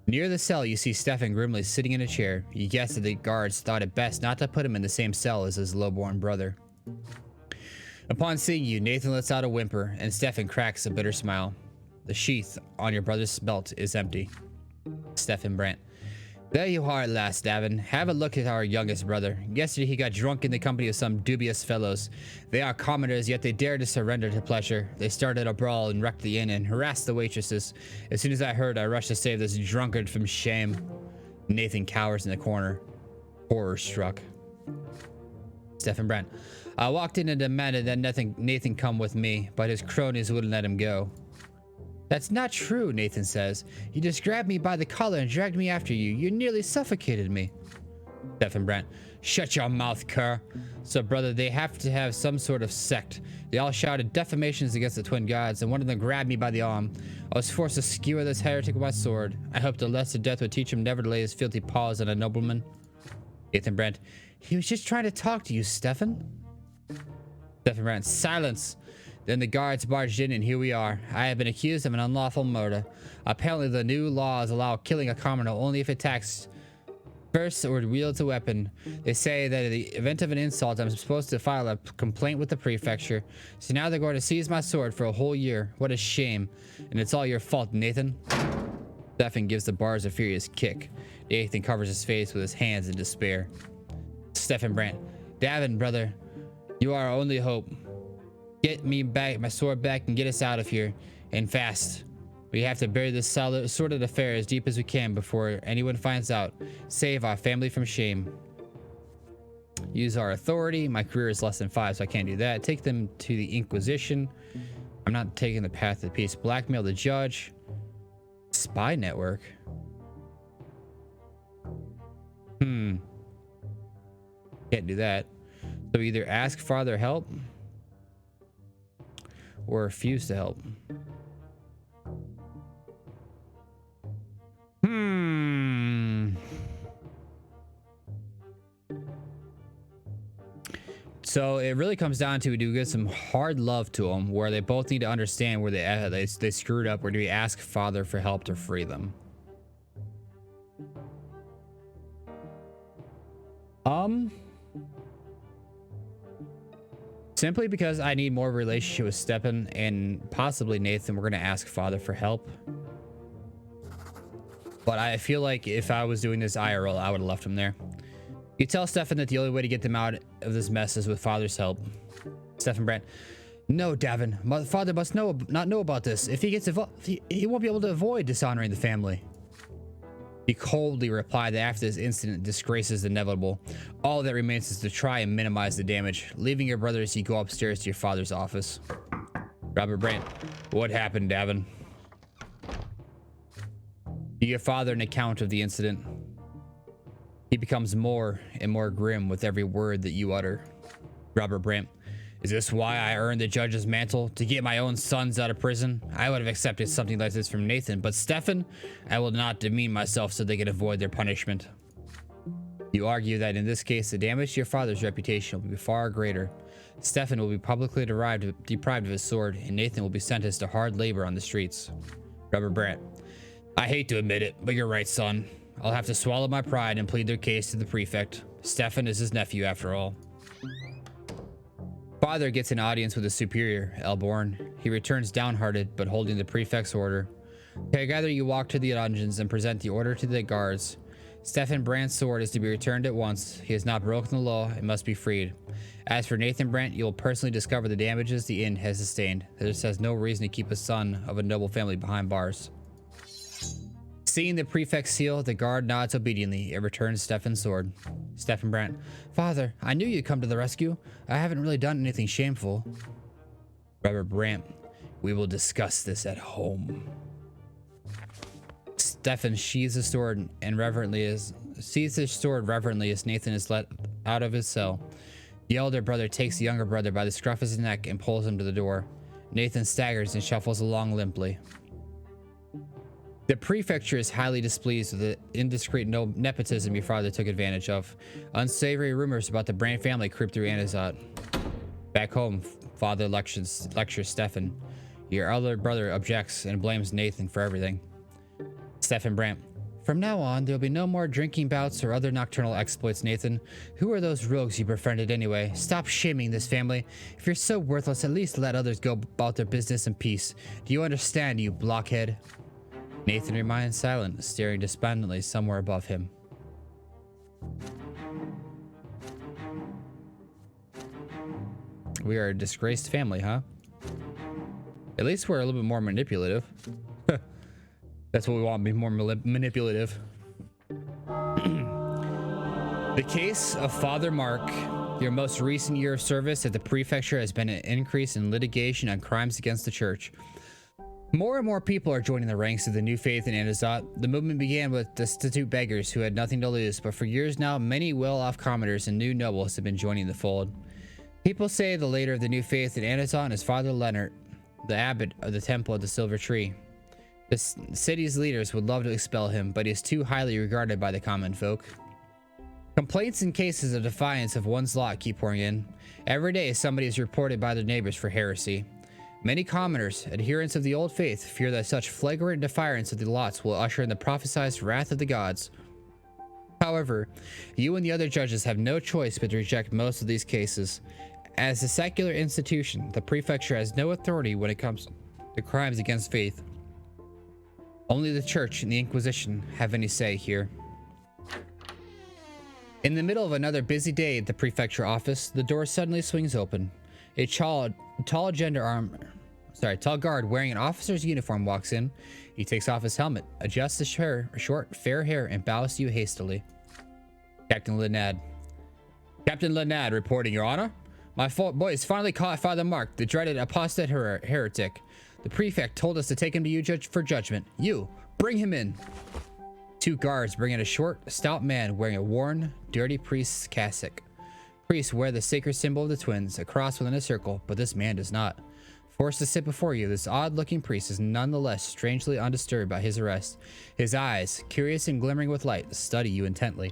Near the cell, you see Stefan grimly sitting in a chair. You guess that the guards thought it best not to put him in the same cell as his lowborn brother. Upon seeing you, Nathan lets out a whimper, and Stefan cracks a bitter smile. The sheath on your brother's belt is empty. Stefan Brante. There you are at last, Davvon. Have a look at our youngest brother. Yesterday he got drunk in the company of some dubious fellows. They are commoners, yet they dare to surrender to pleasure. They started a brawl and wrecked the inn and harassed the waitresses. As soon as I heard, I rushed to save this drunkard from shame. Nathan cowers in the corner, horror struck. Stefan Brante. I walked in and demanded that Nathan come with me, but his cronies wouldn't let him go. That's not true, Nathan says. You just grabbed me by the collar and dragged me after you. You nearly suffocated me. Stefan Brante. Shut your mouth, cur. So, brother, they have to have some sort of sect. They all shouted defamations against the twin gods, and one of them grabbed me by the arm. I was forced to skewer this heretic with my sword. I hoped a lesser death would teach him never to lay his filthy paws on a nobleman. Nathan Brante. He was just trying to talk to you, Stefan. Stefan Brante. Silence. Then the guards barged in, and here we are. I have been accused of an unlawful murder. Apparently, the new laws allow killing a commoner only if it attacks first or wields a weapon. They say that in the event of an insult, I'm supposed to file a complaint with the prefecture. So now they're going to seize my sword for a whole year. What a shame. And it's all your fault, Nathan. Stefan gives the bars a furious kick. Nathan covers his face with his hands in despair. Stefan Brante. Davvon, brother, you are our only hope. Get me back, my sword back, and get us out of here, and fast. We have to bury this sordid affair as deep as we can before anyone finds out. Save our family from shame. Use our authority. My career is less than 5, so I can't do that. Take them to the Inquisition. I'm not taking the path of peace. Blackmail the judge. Spy network. Can't do that. So either ask father help or refuse to help. So it really comes down to, do we give some hard love to them where they both need to understand where they screwed up, or do we ask father for help to free them? Simply because I need more relationship with Stefan and possibly Nathan, we're going to ask father for help. But I feel like if I was doing this IRL, I would have left him there. You tell Stefan that the only way to get them out of this mess is with father's help. Stefan Brante. No, Davvon. My father must not know about this. If he gets involved, he won't be able to avoid dishonoring the family. He coldly replied that after this incident, disgrace is inevitable. All that remains is to try and minimize the damage. Leaving your brothers, you go upstairs to your father's office. Robert Brante. What happened, Davvon? You give your father an account of the incident. He becomes more and more grim with every word that you utter. Robert Brante. Is this why I earned the judge's mantle? To get my own sons out of prison? I would have accepted something like this from Nathan, but Stefan, I will not demean myself so they can avoid their punishment. You argue that in this case, the damage to your father's reputation will be far greater. Stefan will be publicly deprived of his sword, and Nathan will be sentenced to hard labor on the streets. Robert Brante. I hate to admit it, but you're right, son. I'll have to swallow my pride and plead their case to the prefect. Stefan is his nephew after all. Father gets an audience with his superior, Elborn. He returns downhearted, but holding the prefect's order. Together you walk to the dungeons and present the order to the guards. Stefan Brante's sword is to be returned at once. He has not broken the law and must be freed. As for Nathan Brante, you will personally discover the damages the inn has sustained. This has no reason to keep a son of a noble family behind bars. Seeing the prefect's seal, the guard nods obediently. It returns Stefan's sword. Stefan Brant. Father, I knew you'd come to the rescue. I haven't really done anything shameful. Reverend Brant. We will discuss this at home. Stefan sheathes his sword and sees his sword reverently as Nathan is let out of his cell. The elder brother takes the younger brother by the scruff of his neck and pulls him to the door. Nathan staggers and shuffles along limply. The prefecture is highly displeased with the indiscreet nepotism your father took advantage of. Unsavory rumors about the Brant family creep through Anazat. Back home, father lectures Stefan. Your elder brother objects and blames Nathan for everything. Stefan Brant. From now on, there will be no more drinking bouts or other nocturnal exploits, Nathan. Who are those rogues you befriended anyway? Stop shaming this family. If you're so worthless, at least let others go about their business in peace. Do you understand, you blockhead? Nathan remains silent, staring despondently somewhere above him. We are a disgraced family, huh? At least we're a little bit more manipulative. That's what we want, be more manipulative. The case of Father Mark. Your most recent year of service at the prefecture has been an increase in litigation on crimes against the church. More and more people are joining the ranks of the new faith in Anazat. The movement began with destitute beggars who had nothing to lose, but for years now, many well-off commoners and new nobles have been joining the fold. People say the leader of the new faith in Anazat is Father Leonard, the abbot of the Temple of the Silver Tree. The city's leaders would love to expel him, but he is too highly regarded by the common folk. Complaints and cases of defiance of one's lot keep pouring in. Every day, somebody is reported by their neighbors for heresy. Many commoners, adherents of the old faith, fear that such flagrant defiance of the lots will usher in the prophesied wrath of the gods. However, you and the other judges have no choice but to reject most of these cases. As a secular institution, the prefecture has no authority when it comes to crimes against faith. Only the church and the Inquisition have any say here. In the middle of another busy day at the prefecture office, the door suddenly swings open. A tall guard wearing an officer's uniform walks in. He takes off his helmet, adjusts his short, fair hair, and bows to you hastily. Captain Lenad. Captain Lenad reporting, Your Honor. My boys finally caught Father Mark, the dreaded apostate heretic. The prefect told us to take him to you for judgment. You, bring him in. Two guards bring in a short, stout man wearing a worn, dirty priest's cassock. Priests wear the sacred symbol of the twins, a cross within a circle, but this man does not. Forced to sit before you, this odd-looking priest is nonetheless strangely undisturbed by his arrest. His eyes, curious and glimmering with light, study you intently.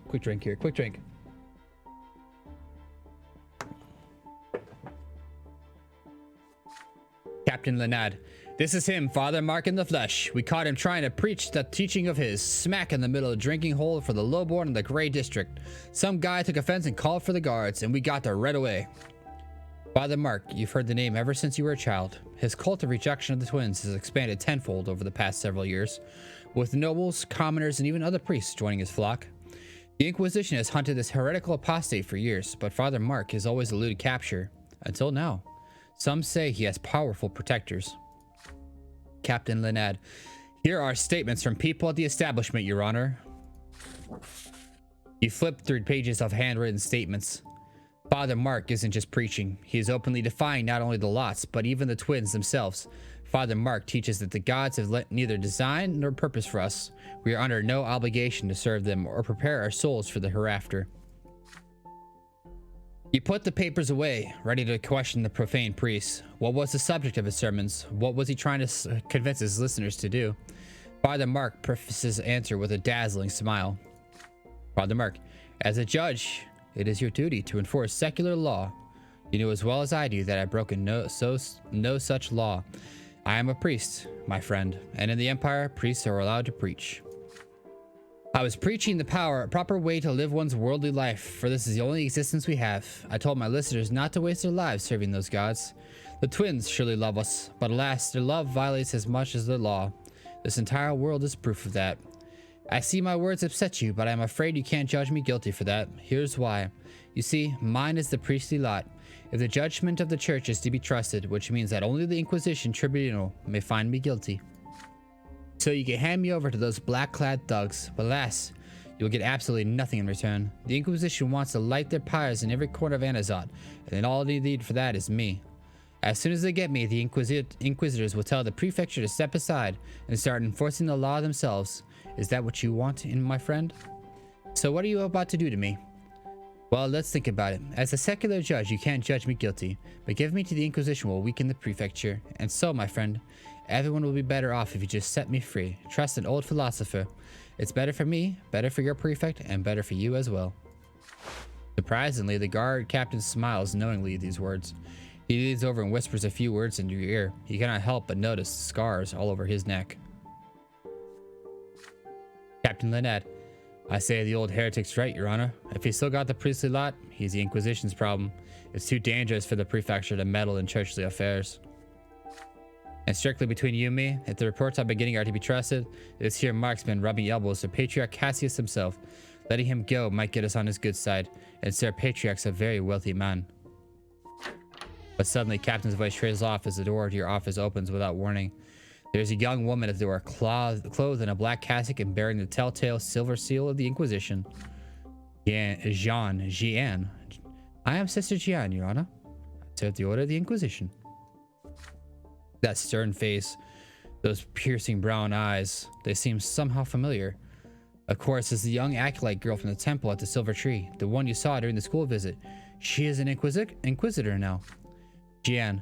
Quick drink here, quick drink. Captain Lenad. This is him, Father Mark in the flesh. We caught him trying to preach the teaching of his, smack in the middle of the drinking hole for the lowborn in the Grey District. Some guy took offense and called for the guards, and we got there right away. Father Mark, you've heard the name ever since you were a child. His cult of rejection of the twins has expanded tenfold over the past several years, with nobles, commoners, and even other priests joining his flock. The Inquisition has hunted this heretical apostate for years, but Father Mark has always eluded capture, until now. Some say he has powerful protectors. Captain Lenad. Here are statements from people at the establishment, Your Honor. You flip through pages of handwritten statements. Father Mark isn't just preaching. He is openly defying not only the lots, but even the twins themselves. Father Mark teaches that the gods have neither design nor purpose for us. We are under no obligation to serve them or prepare our souls for the hereafter. He put the papers away, ready to question the profane priest. What was the subject of his sermons? What was he trying to convince his listeners to do? Father Mark prefaces his answer with a dazzling smile. Father Mark, as a judge, it is your duty to enforce secular law. You know as well as I do that I've broken no such law. I am a priest, my friend, and in the Empire, priests are allowed to preach. I was preaching the proper way to live one's worldly life, for this is the only existence we have. I told my listeners not to waste their lives serving those gods. The twins surely love us, but alas, their love violates as much as their law. This entire world is proof of that. I see my words upset you, but I'm afraid you can't judge me guilty for that. Here's why. You see, mine is the priestly lot. If the judgment of the church is to be trusted, which means that only the Inquisition tribunal may find me guilty. So you can hand me over to those black-clad thugs, but alas, you will get absolutely nothing in return. The Inquisition wants to light their pyres in every corner of Anazat, and then all they need for that is me. As soon as they get me, the Inquisitors will tell the prefecture to step aside and start enforcing the law themselves. Is that what you want, my friend? So what are you about to do to me? Well, let's think about it. As a secular judge, you can't judge me guilty, but giving me to the Inquisition will weaken the prefecture. And so, my friend, everyone will be better off if you just set me free. Trust an old philosopher. It's better for me, better for your prefect, and better for you as well. Surprisingly, the guard captain smiles knowingly at these words. He leans over and whispers a few words into your ear. You cannot help but notice scars all over his neck. Captain Lynette, I say the old heretic's right, Your Honor. If he's still got the priestly lot, he's the Inquisition's problem. It's too dangerous for the prefecture to meddle in churchly affairs. And strictly between you and me, if the reports I've been getting are to be trusted, this here marksman rubbing elbows to Patriarch Cassius himself. Letting him go might get us on his good side, and Sir Patriarch's a very wealthy man. But suddenly, Captain's voice trails off as the door to your office opens without warning. There's a young woman at the door, clothed in a black cassock and bearing the telltale silver seal of the Inquisition. Jeanne. I am Sister Jeanne, Your Honor. I serve the order of the Inquisition. That stern face, those piercing brown eyes, they seem somehow familiar. Of course, it's the young acolyte girl from the temple at the Silver Tree, the one you saw during the school visit. She is an Inquisitor now. Jeanne.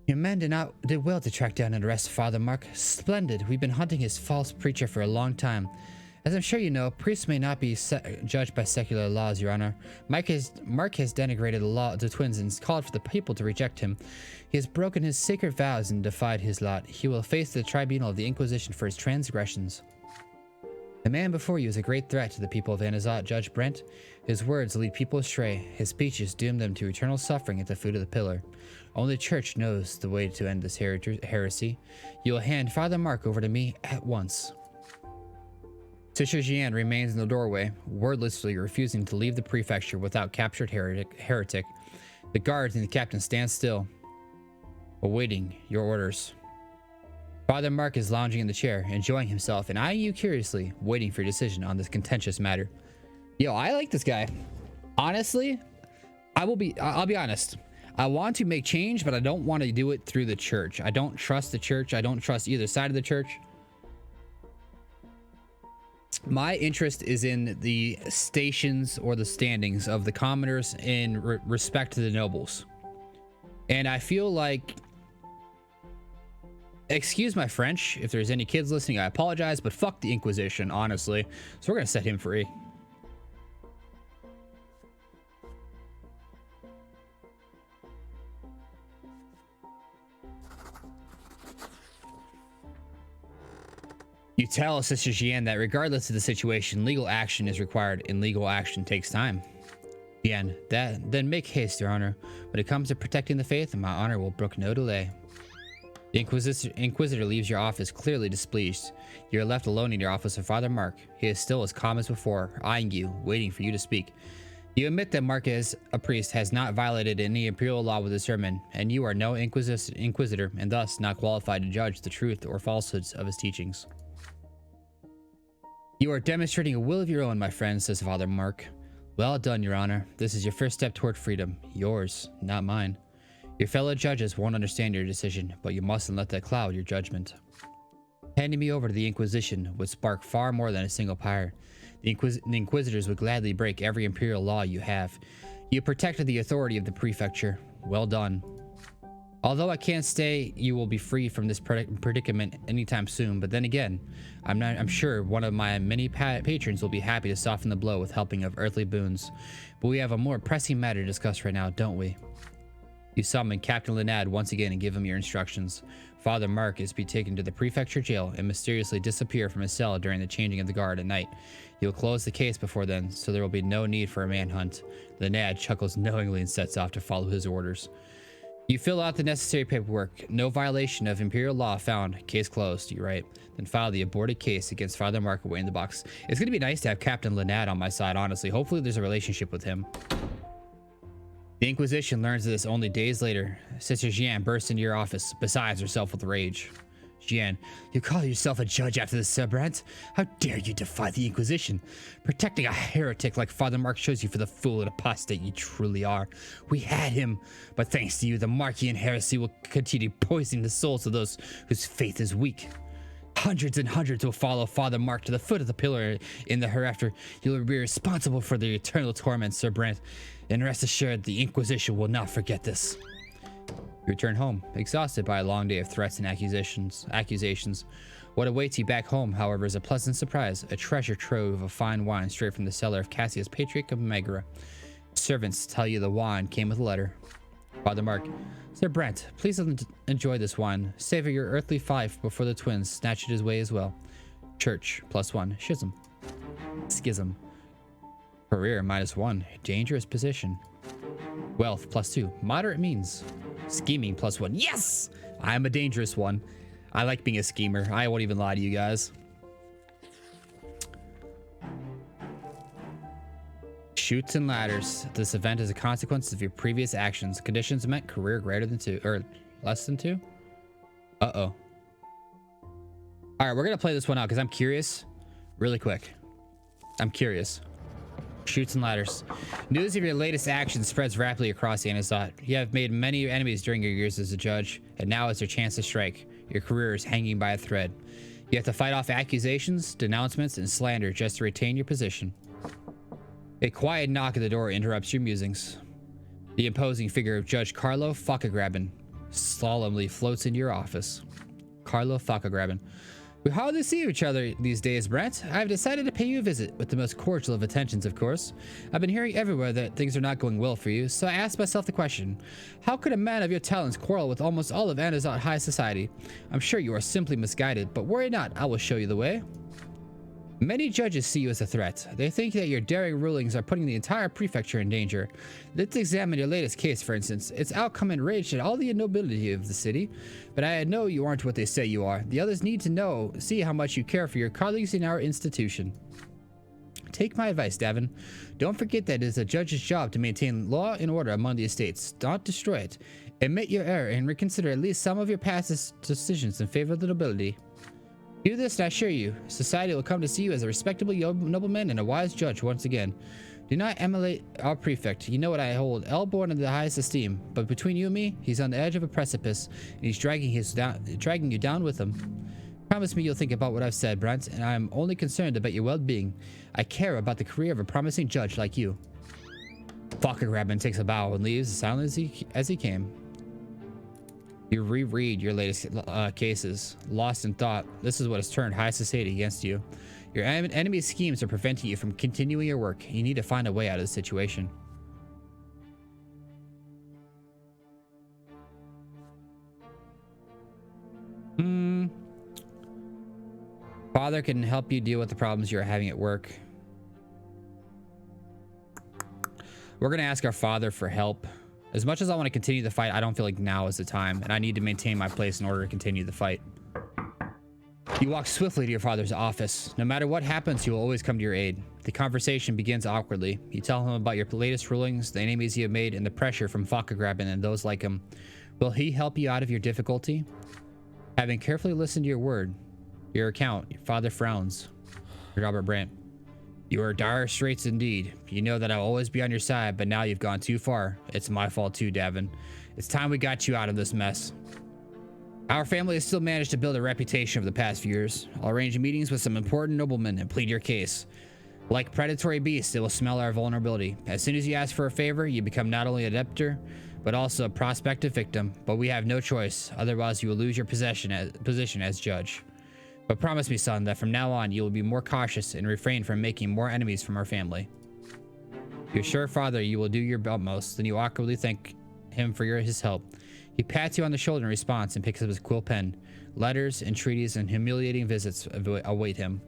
Your men did well to track down and arrest Father Mark. Splendid. We've been hunting his false preacher for a long time. As I'm sure you know, priests may not be judged by secular laws, Your Honor. Mark has denigrated the twins and called for the people to reject him. He has broken his sacred vows and defied his lot. He will face the tribunal of the Inquisition for his transgressions. The man before you is a great threat to the people of Anazat, Judge Brent. His words lead people astray. His speeches doom them to eternal suffering at the foot of the pillar. Only the church knows the way to end this heresy. You will hand Father Mark over to me at once. Sister Jeanne remains in the doorway, wordlessly refusing to leave the prefecture without captured heretic. The guards and the captain stand still, awaiting your orders. Father Mark is lounging in the chair, enjoying himself, and eyeing you curiously, waiting for your decision on this contentious matter. Yo, I like this guy. Honestly, I'll be honest. I want to make change, but I don't want to do it through the church. I don't trust the church. I don't trust either side of the church. My interest is in the stations or the standings of the commoners in respect to the nobles. And I feel like, excuse my French, if there's any kids listening, I apologize, but fuck the Inquisition, honestly. So we're gonna set him free. You tell Sister Jeanne that regardless of the situation, legal action is required, and legal action takes time. Jeanne, then make haste, Your Honor. When it comes to protecting the faith, my honor will brook no delay. The Inquisitor leaves your office clearly displeased. You are left alone in your office with Father Mark. He is still as calm as before, eyeing you, waiting for you to speak. You admit that Mark, as a priest, has not violated any imperial law with his sermon, and you are no Inquisitor, and thus not qualified to judge the truth or falsehoods of his teachings. You are demonstrating a will of your own, my friend, says Father Mark. Well done, Your Honor. This is your first step toward freedom. Yours, not mine. Your fellow judges won't understand your decision, but you mustn't let that cloud your judgment. Handing me over to the Inquisition would spark far more than a single pyre. The Inquisitors would gladly break every imperial law you have. You protected the authority of the prefecture. Well done. Although I can't say you will be free from this predicament anytime soon, but then again, I'm sure one of my many patrons will be happy to soften the blow with helping of earthly boons. But we have a more pressing matter to discuss right now, don't we? You summon Captain Lynette once again and give him your instructions. Father Mark is to be taken to the prefecture jail and mysteriously disappear from his cell during the changing of the guard at night. You'll close the case before then, so there will be no need for a manhunt. Lynette chuckles knowingly and sets off to follow his orders. You fill out the necessary paperwork. No violation of imperial law found. Case closed, you write. Then file the aborted case against Father Mark away in the box. It's going to be nice to have Captain Lynette on my side, honestly. Hopefully there's a relationship with him. The Inquisition learns of this only days later. Sister Jeanne bursts into your office, besides herself with rage. Gian, you call yourself a judge after this, Serpent? How dare you defy the Inquisition? Protecting a heretic like Father Mark shows you for the fool and apostate you truly are. We had him, but thanks to you, the Markian heresy will continue poisoning the souls of those whose faith is weak. Hundreds and hundreds will follow Father Mark to the foot of the pillar in the hereafter. You will be responsible for the eternal torment, Serpent, and rest assured the Inquisition will not forget this. You return home, exhausted by a long day of threats and accusations. What awaits you back home, however, is a pleasant surprise, a treasure trove of fine wine straight from the cellar of Cassius, Patriarch of Megara. Servants tell you the wine came with a letter. Father Mark, Sir Brant, please enjoy this wine. Savor your earthly fife before the twins snatch it his way as well. Church, +1. Schism. Schism. Career, -1. Dangerous position. Wealth, +2. Moderate means. Scheming, +1. Yes! I'm a dangerous one. I like being a schemer. I won't even lie to you guys. Chutes and ladders. This event is a consequence of your previous actions. Conditions meant career greater than 2 or less than 2. Uh-oh. All right, we're gonna play this one out because I'm curious. Really quick. I'm curious. Chutes and ladders. News of your latest action spreads rapidly across the Ancestral. You have made many enemies during your years as a judge, and now is your chance to strike. Your career is hanging by a thread. You have to fight off accusations, denouncements, and slander just to retain your position. A quiet knock at the door interrupts your musings. The imposing figure of Judge Carlo Falcagraben solemnly floats into your office. Carlo Falcagraben. We hardly see each other these days, Brant. I've decided to pay you a visit with the most cordial of attentions, of course. I've been hearing everywhere that things are not going well for you, so I asked myself the question, how could a man of your talents quarrel with almost all of Anazat high society? I'm sure you are simply misguided, but worry not, I will show you the way. Many judges see you as a threat. They think that your daring rulings are putting the entire prefecture in danger. Let's examine your latest case, for instance. Its outcome enraged at all the nobility of the city, but I know you aren't what they say you are. The others need to see how much you care for your colleagues in our institution. Take my advice, Davvon. Don't forget that it is a judge's job to maintain law and order among the estates. Don't destroy it. Admit your error and reconsider at least some of your past decisions in favor of the nobility. Do this and I assure you, society will come to see you as a respectable nobleman and a wise judge once again. Do not emulate our prefect. You know what I hold Elborn in the highest esteem, but between you and me, he's on the edge of a precipice, and he's dragging you down with him. Promise me you'll think about what I've said, Brant, and I am only concerned about your well-being. I care about the career of a promising judge like you. Falcagraben takes a bow and leaves as silently as he came. You reread your latest cases, lost in thought. This is what has turned high society against you. Your enemy's schemes are preventing you from continuing your work. You need to find a way out of the situation. Father can help you deal with the problems you're having at work. We're going to ask our father for help. As much as I want to continue the fight, I don't feel like now is the time, and I need to maintain my place in order to continue the fight. You walk swiftly to your father's office. No matter what happens, he will always come to your aid. The conversation begins awkwardly. You tell him about your latest rulings, the enemies you have made, and the pressure from Falcagraben and those like him. Will he help you out of your difficulty? Having carefully listened to your account, your father frowns. Robert Brant. You are dire straits indeed. You know that I'll always be on your side, but now you've gone too far. It's my fault too, Davvon. It's time we got you out of this mess. Our family has still managed to build a reputation over the past few years. I'll arrange meetings with some important noblemen and plead your case. Like predatory beasts, they will smell our vulnerability. As soon as you ask for a favor, you become not only a debtor, but also a prospective victim. But we have no choice, otherwise you will lose your position as judge. But promise me, son, that from now on you will be more cautious and refrain from making more enemies from our family. You assure father you will do your utmost, then you awkwardly thank him for his help. He pats you on the shoulder in response and picks up his quill pen. Letters, entreaties, and humiliating visits await him.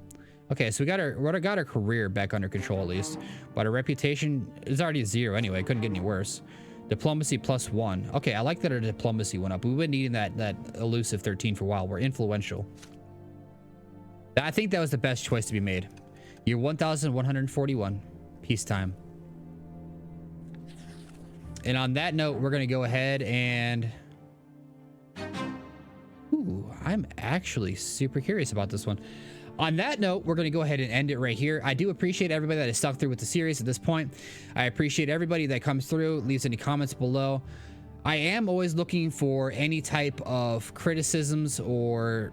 Okay, so we got our career back under control at least, but our reputation is already 0 anyway. Couldn't get any worse. Diplomacy +1. Okay, I like that our diplomacy went up. We've been needing that elusive 13 for a while. We're influential. I think that was the best choice to be made. Year 1141. Peacetime. And on that note, we're going to go ahead and... Ooh, I'm actually super curious about this one. On that note, we're going to go ahead and end it right here. I do appreciate everybody that has stuck through with the series at this point. I appreciate everybody that comes through, leaves any comments below. I am always looking for any type of criticisms or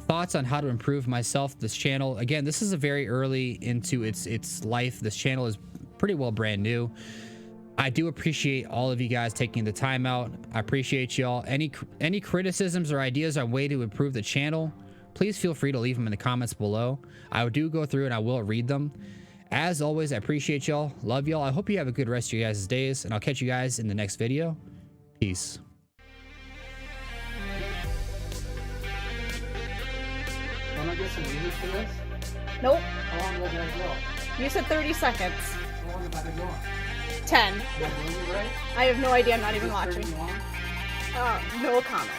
thoughts on how to improve myself, this channel. Again, this is a very early into its life. This channel is pretty well brand new. I do appreciate all of you guys taking the time out. I appreciate y'all. Any criticisms or ideas on way to improve the channel, please feel free to leave them in the comments below. I do go through and I will read them. As always, I appreciate y'all. Love y'all. I hope you have a good rest of your guys' days, and I'll catch you guys in the next video. Peace. Can I get some music for this? Nope. How long was that go? You said 30 seconds. How long have I been going? 10. You got the movie right? I have no idea. I'm not even Is it watching. 31? No comment.